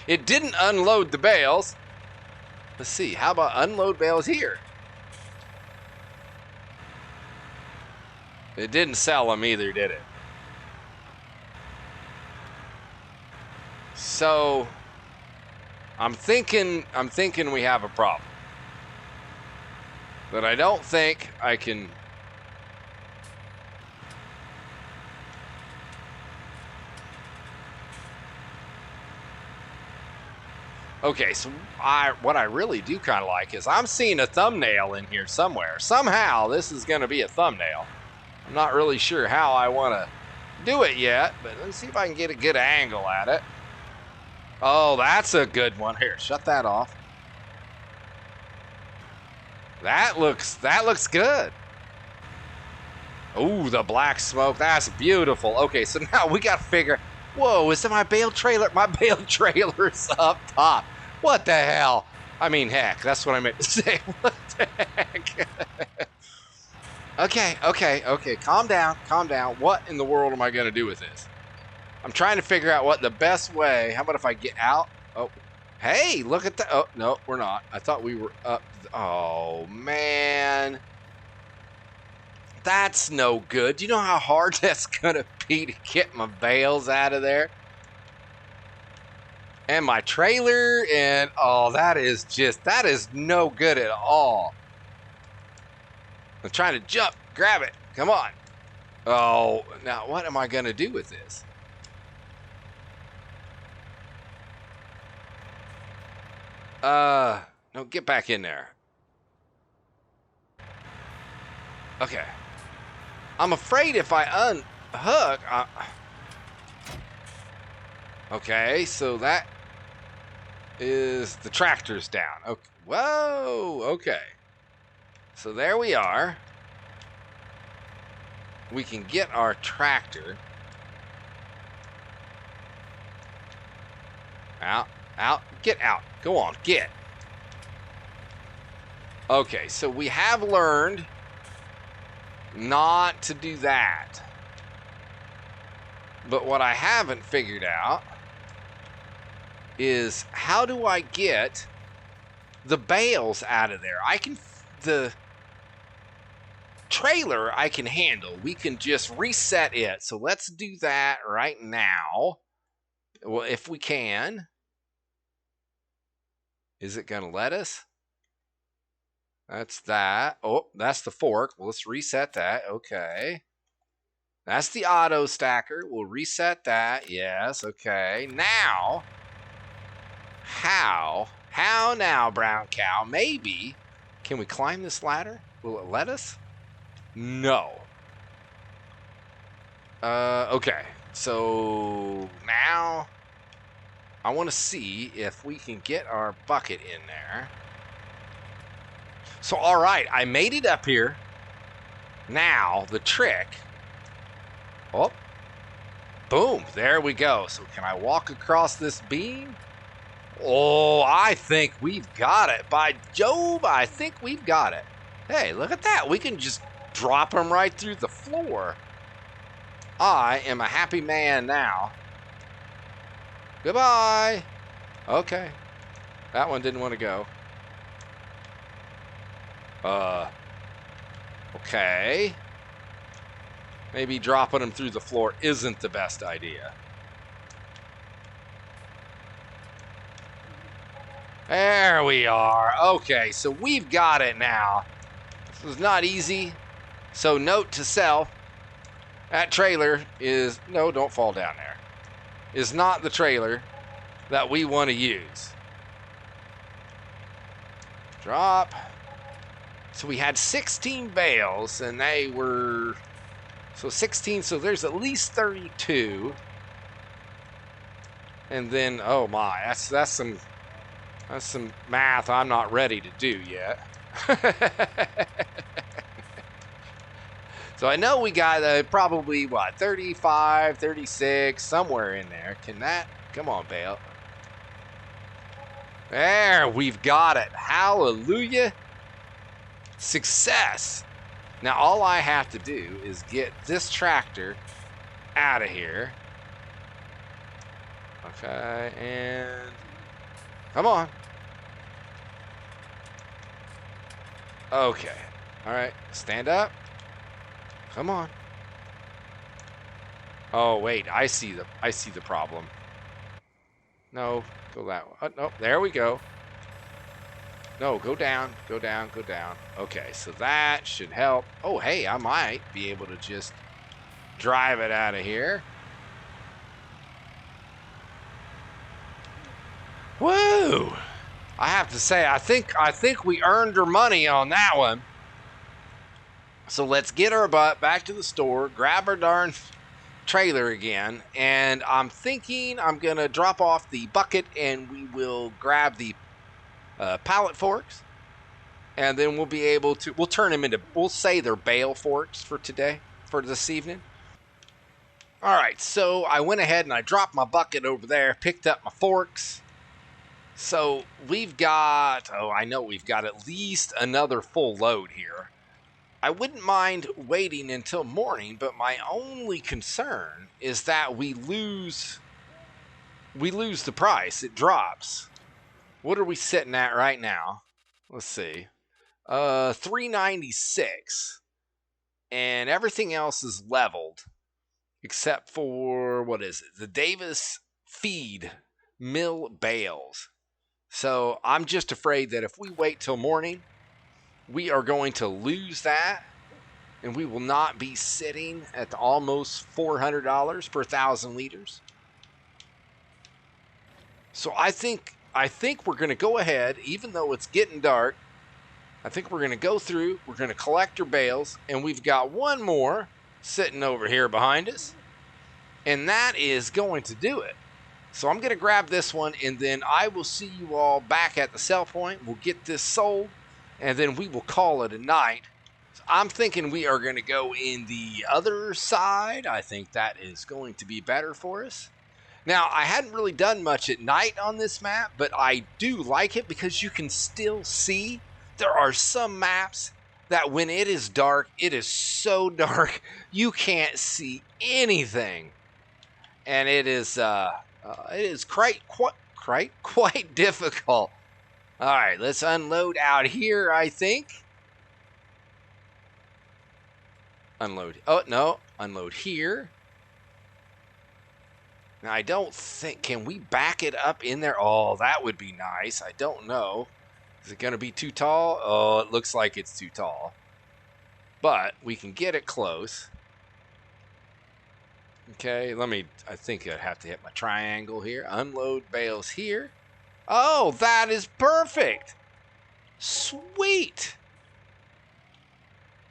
It didn't unload the bales. Let's see, how about unload bales here? It didn't sell them either, did it? So... I'm thinking we have a problem. But I don't think I can. Okay, so what I really do kind of like is I'm seeing a thumbnail in here somewhere. Somehow this is going to be a thumbnail. I'm not really sure how I want to do it yet, but let's see if I can get a good angle at it. Oh, that's a good one. Here, shut that off. That looks good. Ooh, the black smoke. That's beautiful. Okay, so now we got to figure. Whoa, is it my bale trailer? My bale trailer's up top. What the hell? I mean, heck, that's what I meant to say. What the heck? Okay. Calm down. What in the world am I going to do with this? I'm trying to figure out what the best way. How about if I get out? Oh, hey, look at that. Oh, no, we're not. I thought we were up. Oh, man. That's no good. Do you know how hard that's going to be to get my bales out of there? And my trailer, and oh, that is no good at all. I'm trying to jump. Grab it. Come on. Oh, now what am I going to do with this? No, get back in there. Okay. I'm afraid if I unhook, okay, so that is the tractor's down. Okay. Whoa, okay. So there we are. We can get our tractor out, get out. Go on, get. Okay, so we have learned not to do that. But what I haven't figured out is how do I get the bales out of there? The trailer I can handle. We can just reset it. So let's do that right now. Well, if we can. Is it going to let us? That's that. Oh, that's the fork. Well, let's reset that. Okay. That's the auto stacker. We'll reset that. Yes. Okay. Now, how now, brown cow? Maybe. Can we climb this ladder? Will it let us? No. Okay. So now I want to see if we can get our bucket in there. So, all right, I made it up here. Now, the trick. Oh, boom, there we go. So can I walk across this beam? Oh, I think we've got it. By Jove, I think we've got it. Hey, look at that. We can just drop them right through the floor. I am a happy man now. Goodbye. Okay. That one didn't want to go. Okay. Maybe dropping them through the floor isn't the best idea. There we are. Okay, so we've got it now. This was not easy. So note to self, that trailer is, no, don't fall down there, is not the trailer that we want to use. Drop. So we had 16 bales, and they were, so 16, so there's at least 32. And then, oh my, that's some math I'm not ready to do yet. So I know we got probably, what, 35, 36, somewhere in there. Can that, come on, bale. There, we've got it. Hallelujah. Success. Now all I have to do is get this tractor out of here. Okay, and come on. Okay. All right, stand up. Come on. Oh wait, I see the problem. No, go that way. Oh, no, there we go. No, go down, go down, go down. Okay, so that should help. Oh, hey, I might be able to just drive it out of here. Woo! I have to say, I think we earned our money on that one. So let's get our butt back to the store, grab our darn trailer again, and I'm thinking I'm gonna drop off the bucket and we will grab the pallet forks, and then we'll be able to, we'll turn them into, we'll say they're bale forks for today, for this evening. All right, so I went ahead and I dropped my bucket over there, picked up my forks. So we've got, oh, I know we've got at least another full load here. I wouldn't mind waiting until morning, but my only concern is that we lose the price. It drops. What are we sitting at right now? Let's see. 396. And everything else is leveled except for, what is it? The Davis feed mill bales. So I'm just afraid that if we wait till morning, we are going to lose that, and we will not be sitting at almost $400 per 1,000 liters. So I think we're going to go ahead, even though it's getting dark. I think we're going to go through, we're going to collect our bales, and we've got one more sitting over here behind us, and that is going to do it. So I'm going to grab this one, and then I will see you all back at the sell point. We'll get this sold, and then we will call it a night. So I'm thinking we are going to go in the other side. I think that is going to be better for us. Now, I hadn't really done much at night on this map, but I do like it because you can still see. There are some maps that when it is dark, it is so dark, you can't see anything. And it is quite difficult. All right, let's unload out here, I think. Unload. Oh, no. Unload here. Now, I don't think, can we back it up in there? Oh, that would be nice. I don't know. Is it going to be too tall? Oh, it looks like it's too tall. But we can get it close. Okay, I think I'd have to hit my triangle here. Unload bales here. Oh, that is perfect. Sweet.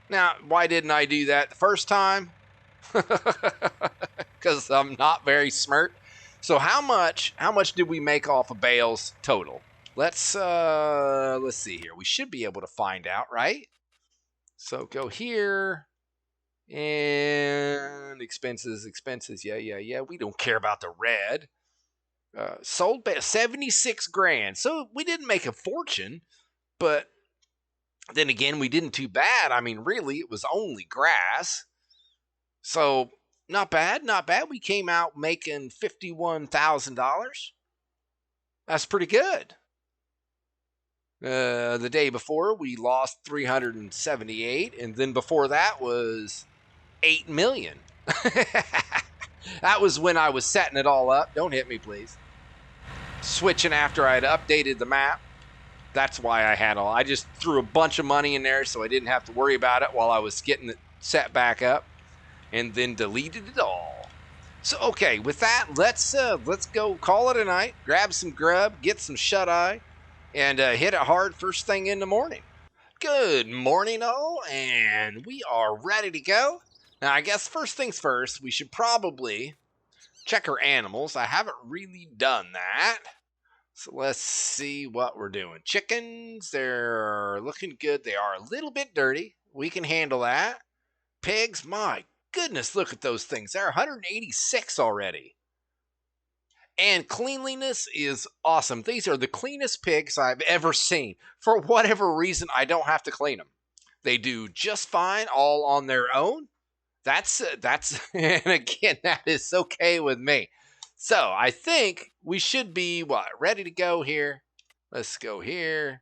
Now, why didn't I do that the first time? Because I'm not very smart. So how much did we make off of bales total? Let's see here. We should be able to find out, right? So go here. And expenses. Yeah. We don't care about the red. Sold 76 grand. So we didn't make a fortune, but then again, we didn't too bad. I mean, really, it was only grass. So not bad. We came out making $51,000. That's pretty good. The day before, we lost 378, and then before that was 8 million. That was when I was setting it all up. Don't hit me, please. Switching after I had updated the map. That's why I just threw a bunch of money in there so I didn't have to worry about it while I was getting it set back up, and then deleted it all. So, okay, with that, let's go call it a night, grab some grub, get some shut-eye, and hit it hard first thing in the morning. Good morning, all, and we are ready to go. Now, I guess first things first, we should probably check our animals. I haven't really done that. So let's see what we're doing. Chickens, they're looking good. They are a little bit dirty. We can handle that. Pigs, my goodness, look at those things. They're 186 already. And cleanliness is awesome. These are the cleanest pigs I've ever seen. For whatever reason, I don't have to clean them. They do just fine all on their own. That's and again, that is okay with me. So I think we should be ready to go here. Let's go here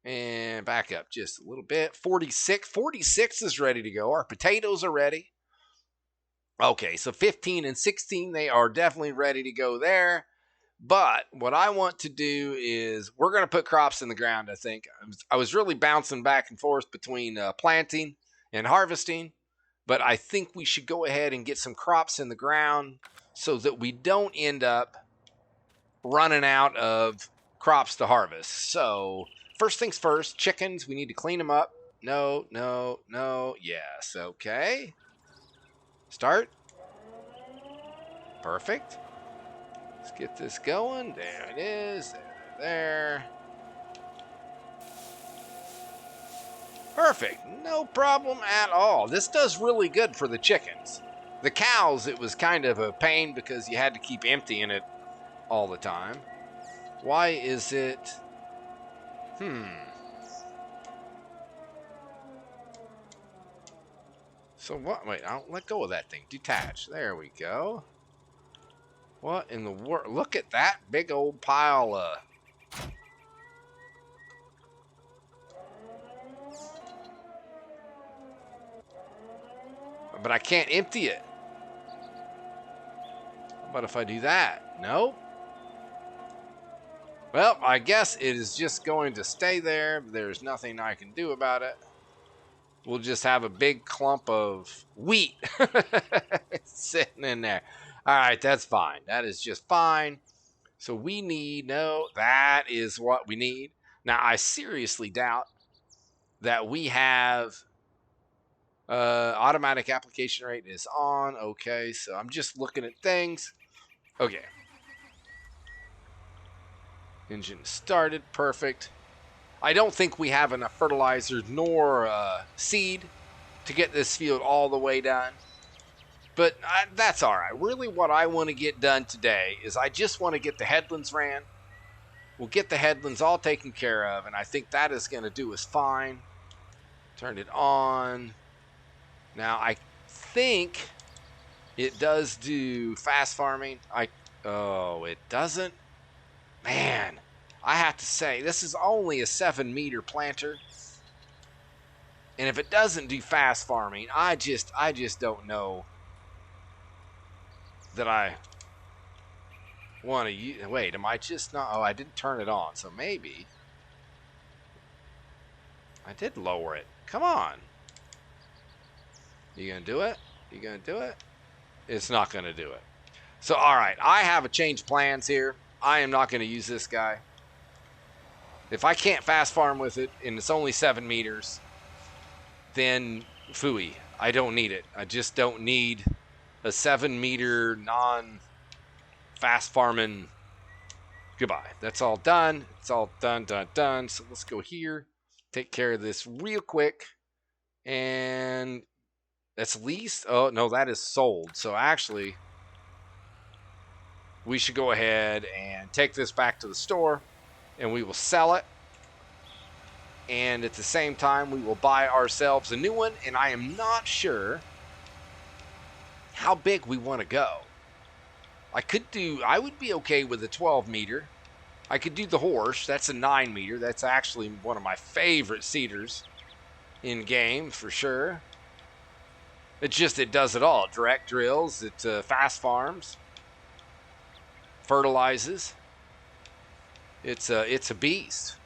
and back up just a little bit. 46 is ready to go. Our potatoes are ready. Okay, so 15 and 16, they are definitely ready to go there. But what I want to do is we're going to put crops in the ground, I think. I was really bouncing back and forth between planting and harvesting, but I think we should go ahead and get some crops in the ground so that we don't end up running out of crops to harvest. So first things first, chickens, we need to clean them up. No, no, no, yes, okay. Start. Perfect. Let's get this going. There it is. There. Perfect. No problem at all. This does really good for the chickens. The cows, it was kind of a pain because you had to keep emptying it all the time. Why is it... So what? Wait, I'll let go of that thing. Detach. There we go. What in the world? Look at that big old pile of... But I can't empty it. What if I do that? Nope. Well, I guess it is just going to stay there. There's nothing I can do about it. We'll just have a big clump of wheat sitting in there. All right, that's fine. That is just fine. So we need, no, that is what we need. Now, I seriously doubt that we have automatic application rate is on. Okay, so I'm just looking at things. Okay. Engine started. Perfect. I don't think we have enough fertilizer nor seed to get this field all the way done. But that's all right. Really what I want to get done today is I just want to get the headlands ran. We'll get the headlands all taken care of, and I think that is going to do us fine. Turn it on. Now, I think it does do fast farming. Oh, it doesn't? Man, I have to say, this is only a 7-meter planter. And if it doesn't do fast farming, I just don't know that I want to use... Wait, am I just not... Oh, I didn't turn it on, so maybe... I did lower it. Come on. You gonna do it? You gonna do it? It's not gonna do it. So, all right, I have a change of plans here. I am not gonna use this guy. If I can't fast farm with it, and it's only 7 meters, then phooey. I don't need it. I just don't need a 7-meter non-fast farming. Goodbye. That's all done. It's all done. So let's go here. Take care of this real quick. And that's leased. Oh, no, that is sold. So actually, we should go ahead and take this back to the store, and we will sell it. And at the same time, we will buy ourselves a new one. And I am not sure how big we want to go. I would be okay with a 12-meter. I could do the horse. That's a 9-meter. That's actually one of my favorite seeders in game for sure. It does it all. Direct drills. It fast farms. Fertilizes. It's a beast.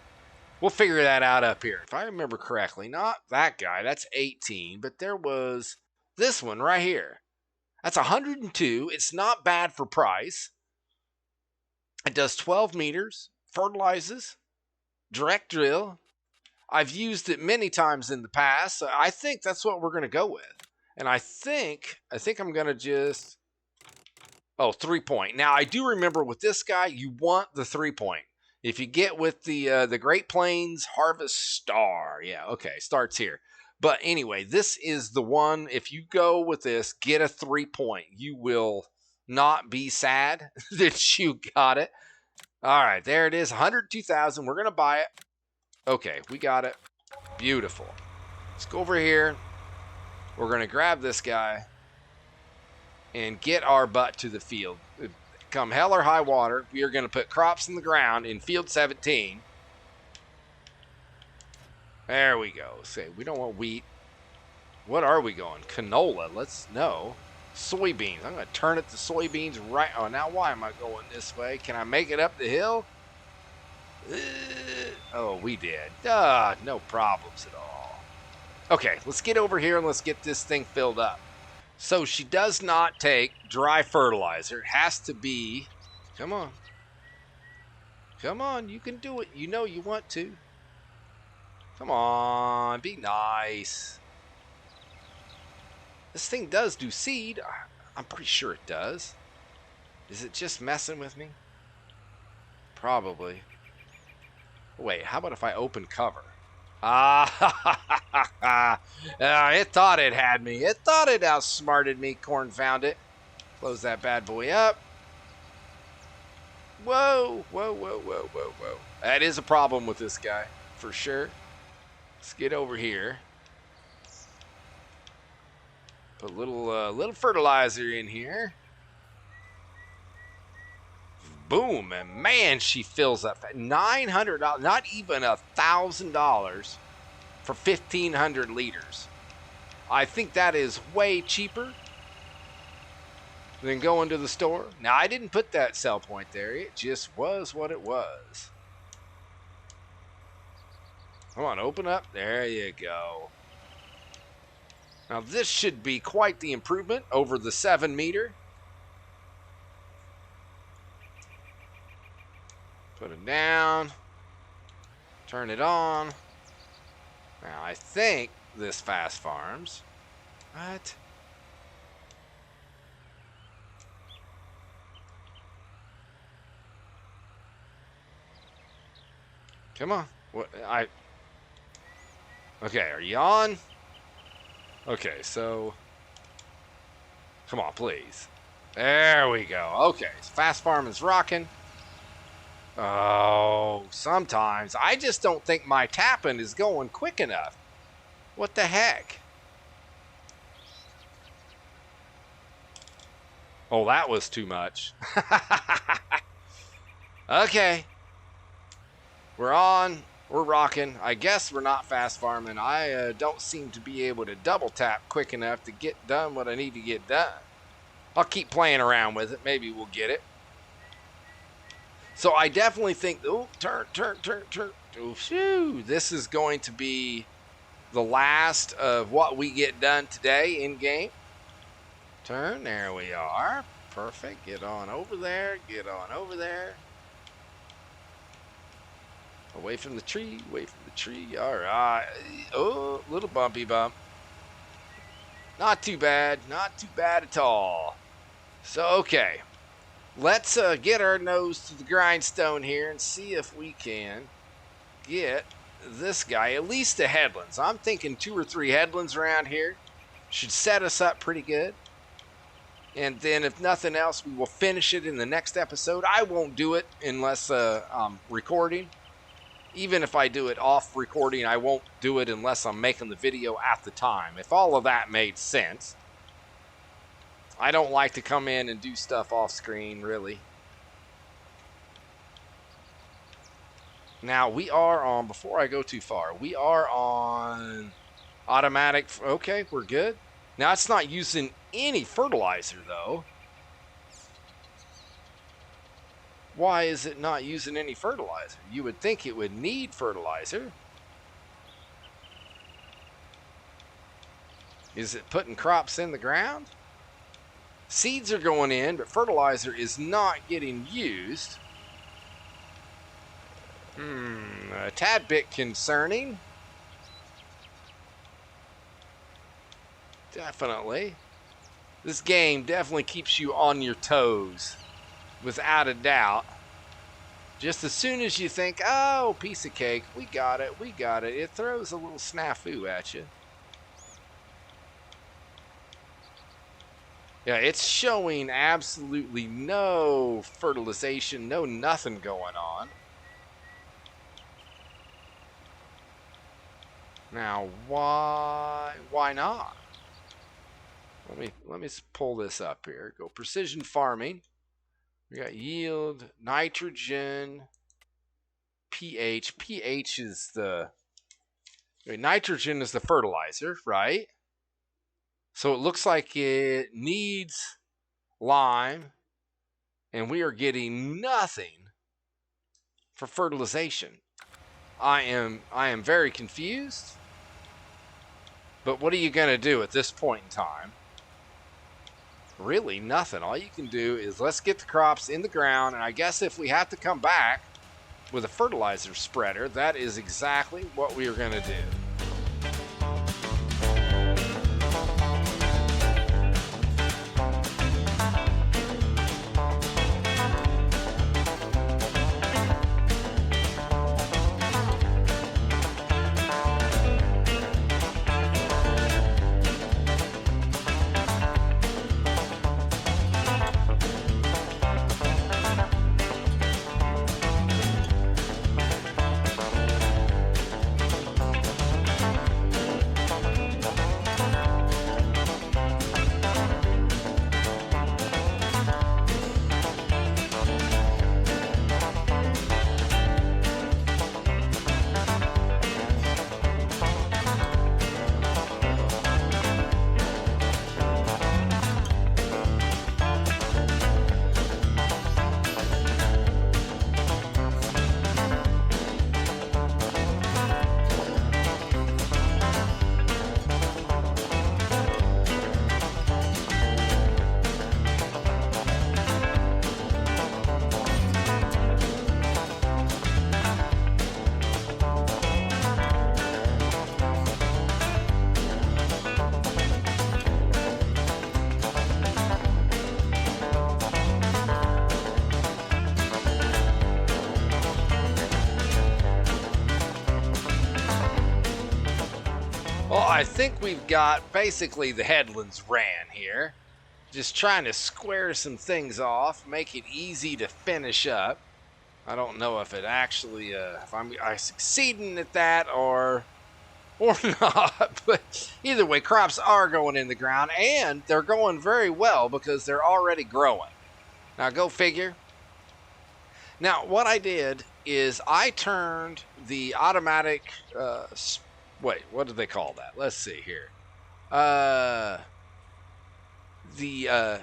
We'll figure that out up here. If I remember correctly, not that guy. That's 18. But there was this one right here. That's 102. It's not bad for price. It does 12 meters. Fertilizes. Direct drill. I've used it many times in the past. So I think that's what we're going to go with. And I think I'm going to just... Oh, 3-point. Now, I do remember with this guy, you want the 3-point. If you get with the Great Plains Harvest Star. Yeah, okay, starts here. But anyway, this is the one. If you go with this, get a 3-point. You will not be sad that you got it. All right, there it is. 102,000. We're going to buy it. Okay, we got it. Beautiful. Let's go over here. We're going to grab this guy and get our butt to the field. Come hell or high water, we are going to put crops in the ground in field 17. There we go. Say, we don't want wheat. What are we going? Canola. Let's know. Soybeans. I'm going to turn it to soybeans right. Oh, now why am I going this way? Can I make it up the hill? Oh, we did. No problems at all. Okay, let's get over here and let's get this thing filled up. So she does not take dry fertilizer. It has to be... Come on. Come on, you can do it. You know you want to. Come on, be nice. This thing does do seed. I'm pretty sure it does. Is it just messing with me? Probably. Wait, how about if I open cover? It thought it had me. It thought it outsmarted me. Corn found it. Close that bad boy up. Whoa, whoa, whoa, whoa, whoa, whoa. That is a problem with this guy, for sure. Let's get over here. Put a little fertilizer in here. Boom, and man, she fills up. $900, not even $1,000 for 1,500 liters. I think that is way cheaper than going to the store. Now, I didn't put that sell point there. It just was what it was. Come on, open up. There you go. Now, this should be quite the improvement over the 7 meter. Put it down. Turn it on. Now, I think this fast farms. What? Come on. What? Okay, are you on? Okay, so... Come on, please. There we go. Okay, so fast farming's rocking. Oh, sometimes I just don't think my tapping is going quick enough. What the heck? Oh, that was too much. Okay. We're on. We're rocking. I guess we're not fast farming. I don't seem to be able to double tap quick enough to get done what I need to get done. I'll keep playing around with it. Maybe we'll get it. So I definitely think, oh, turn. Oh, phew. This is going to be the last of what we get done today in game. Turn, there we are. Perfect. Get on over there. Get on over there. Away from the tree. Away from the tree. All right. Oh, little bumpy bump. Not too bad. Not too bad at all. So, okay. Let's get our nose to the grindstone here and see if we can get this guy at least the headlands. I'm thinking 2 or 3 headlands around here should set us up pretty good. And then if nothing else, we will finish it in the next episode. I won't do it unless I'm recording. Even if I do it off recording, I won't do it unless I'm making the video at the time. If all of that made sense. I don't like to come in and do stuff off screen, really. Now, we are on, before I go too far, we are on automatic. Okay, we're good. Now, it's not using any fertilizer, though. Why is it not using any fertilizer? You would think it would need fertilizer. Is it putting crops in the ground? Seeds are going in, but fertilizer is not getting used. A tad bit concerning. Definitely. This game definitely keeps you on your toes, without a doubt. Just as soon as you think, oh, piece of cake, we got it, it throws a little snafu at you. Yeah, it's showing absolutely no fertilization, no nothing going on. Now, why not? Let me pull this up here. Go precision farming. We got yield, nitrogen, pH. pH is the nitrogen is the fertilizer, right? So it looks like it needs lime, and we are getting nothing for fertilization. I am very confused. But what are you going to do at this point in time? Really, nothing. All you can do is let's get the crops in the ground, and I guess if we have to come back with a fertilizer spreader, that is exactly what we are going to do. Well, I think we've got basically the headlands ran here. Just trying to square some things off, make it easy to finish up. I don't know if it actually, if I succeeding at that or not, but either way, crops are going in the ground, and they're going very well because they're already growing. Now, go figure. Now, what I did is I turned the automatic, wait, what do they call that? Let's see here. The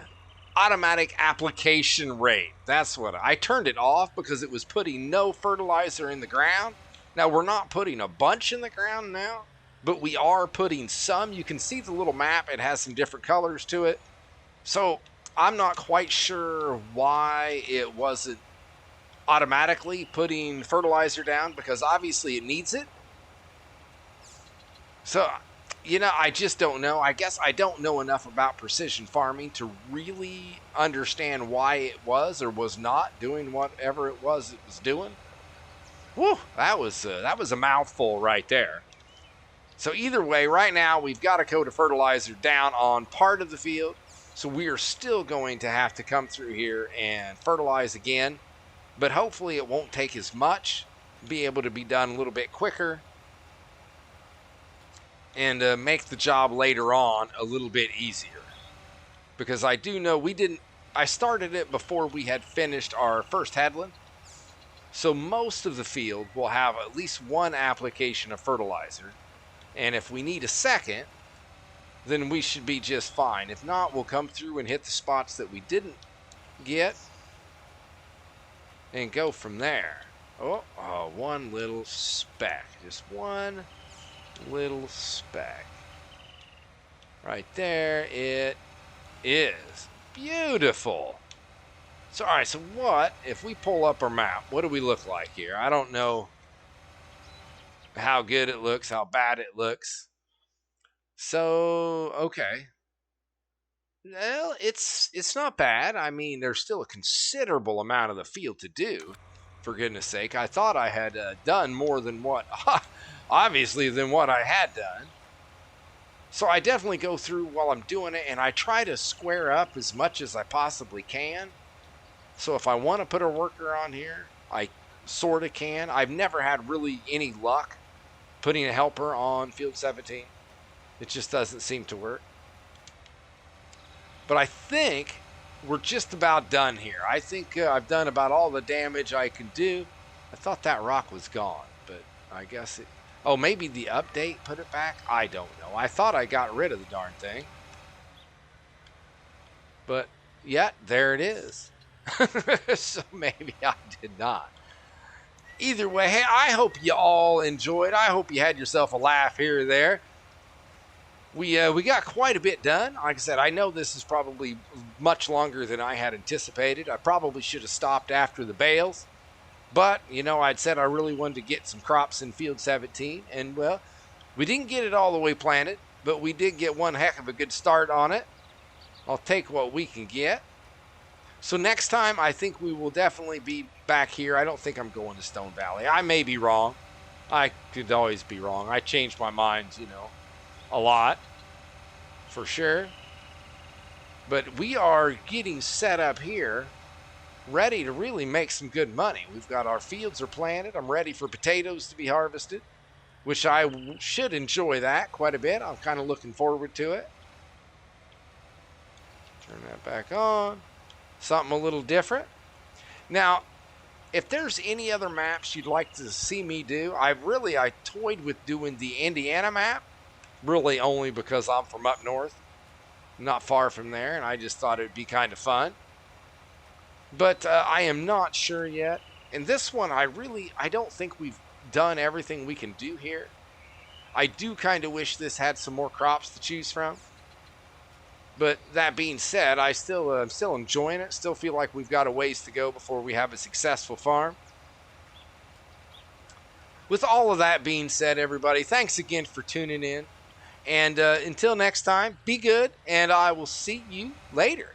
automatic application rate. That's what I turned it off because it was putting no fertilizer in the ground. Now, we're not putting a bunch in the ground now, but we are putting some. You can see the little map. It has some different colors to it. So I'm not quite sure why it wasn't automatically putting fertilizer down, because obviously it needs it. So, you know, I just don't know. I guess I don't know enough about precision farming to really understand why it was or was not doing whatever it was doing. Whew, that was a mouthful right there. So either way, right now we've got a coat of fertilizer down on part of the field. So we are still going to have to come through here and fertilize again. But hopefully it won't take as much, be able to be done a little bit quicker, and make the job later on a little bit easier. Because I do know I started it before we had finished our first headland. So most of the field will have at least one application of fertilizer. And if we need a second, then we should be just fine. If not, we'll come through and hit the spots that we didn't get and go from there. Oh, one little speck. Just one little speck. Right there it is. Beautiful. So, all right, so what, if we pull up our map, what do we look like here? I don't know how good it looks, how bad it looks. So, okay. Well, it's not bad. I mean, there's still a considerable amount of the field to do, for goodness sake. I thought I had done more than what, obviously, than what I had done. So I definitely go through while I'm doing it, and I try to square up as much as I possibly can. So if I want to put a worker on here, I sort of can. I've never had really any luck putting a helper on field 17. It just doesn't seem to work. But I think we're just about done here. I think I've done about all the damage I can do. I thought that rock was gone, but I guess it... Oh, maybe the update put it back? I don't know. I thought I got rid of the darn thing. But yet, there it is. So maybe I did not. Either way, hey, I hope you all enjoyed. I hope you had yourself a laugh here or there. We got quite a bit done. Like I said, I know this is probably much longer than I had anticipated. I probably should have stopped after the bales. But, you know, I'd said I really wanted to get some crops in field 17. And, well, we didn't get it all the way planted, but we did get one heck of a good start on it. I'll take what we can get. So next time, I think we will definitely be back here. I don't think I'm going to Stone Valley. I may be wrong. I could always be wrong. I change my mind, you know, a lot, for sure. But we are getting set up here, ready to really make some good money. We've got our fields are planted. I'm ready for potatoes to be harvested, which I should enjoy that quite a bit. I'm kind of looking forward to it. Turn that back on. Something a little different. Now, if there's any other maps you'd like to see me do, I toyed with doing the Indiana map, really only because I'm from up north, not far from there, and I just thought it'd be kind of fun. But I am not sure yet. And this one, I don't think we've done everything we can do here. I do kind of wish this had some more crops to choose from. But that being said, I'm still enjoying it. Still feel like we've got a ways to go before we have a successful farm. With all of that being said, everybody, thanks again for tuning in. And until next time, be good, and I will see you later.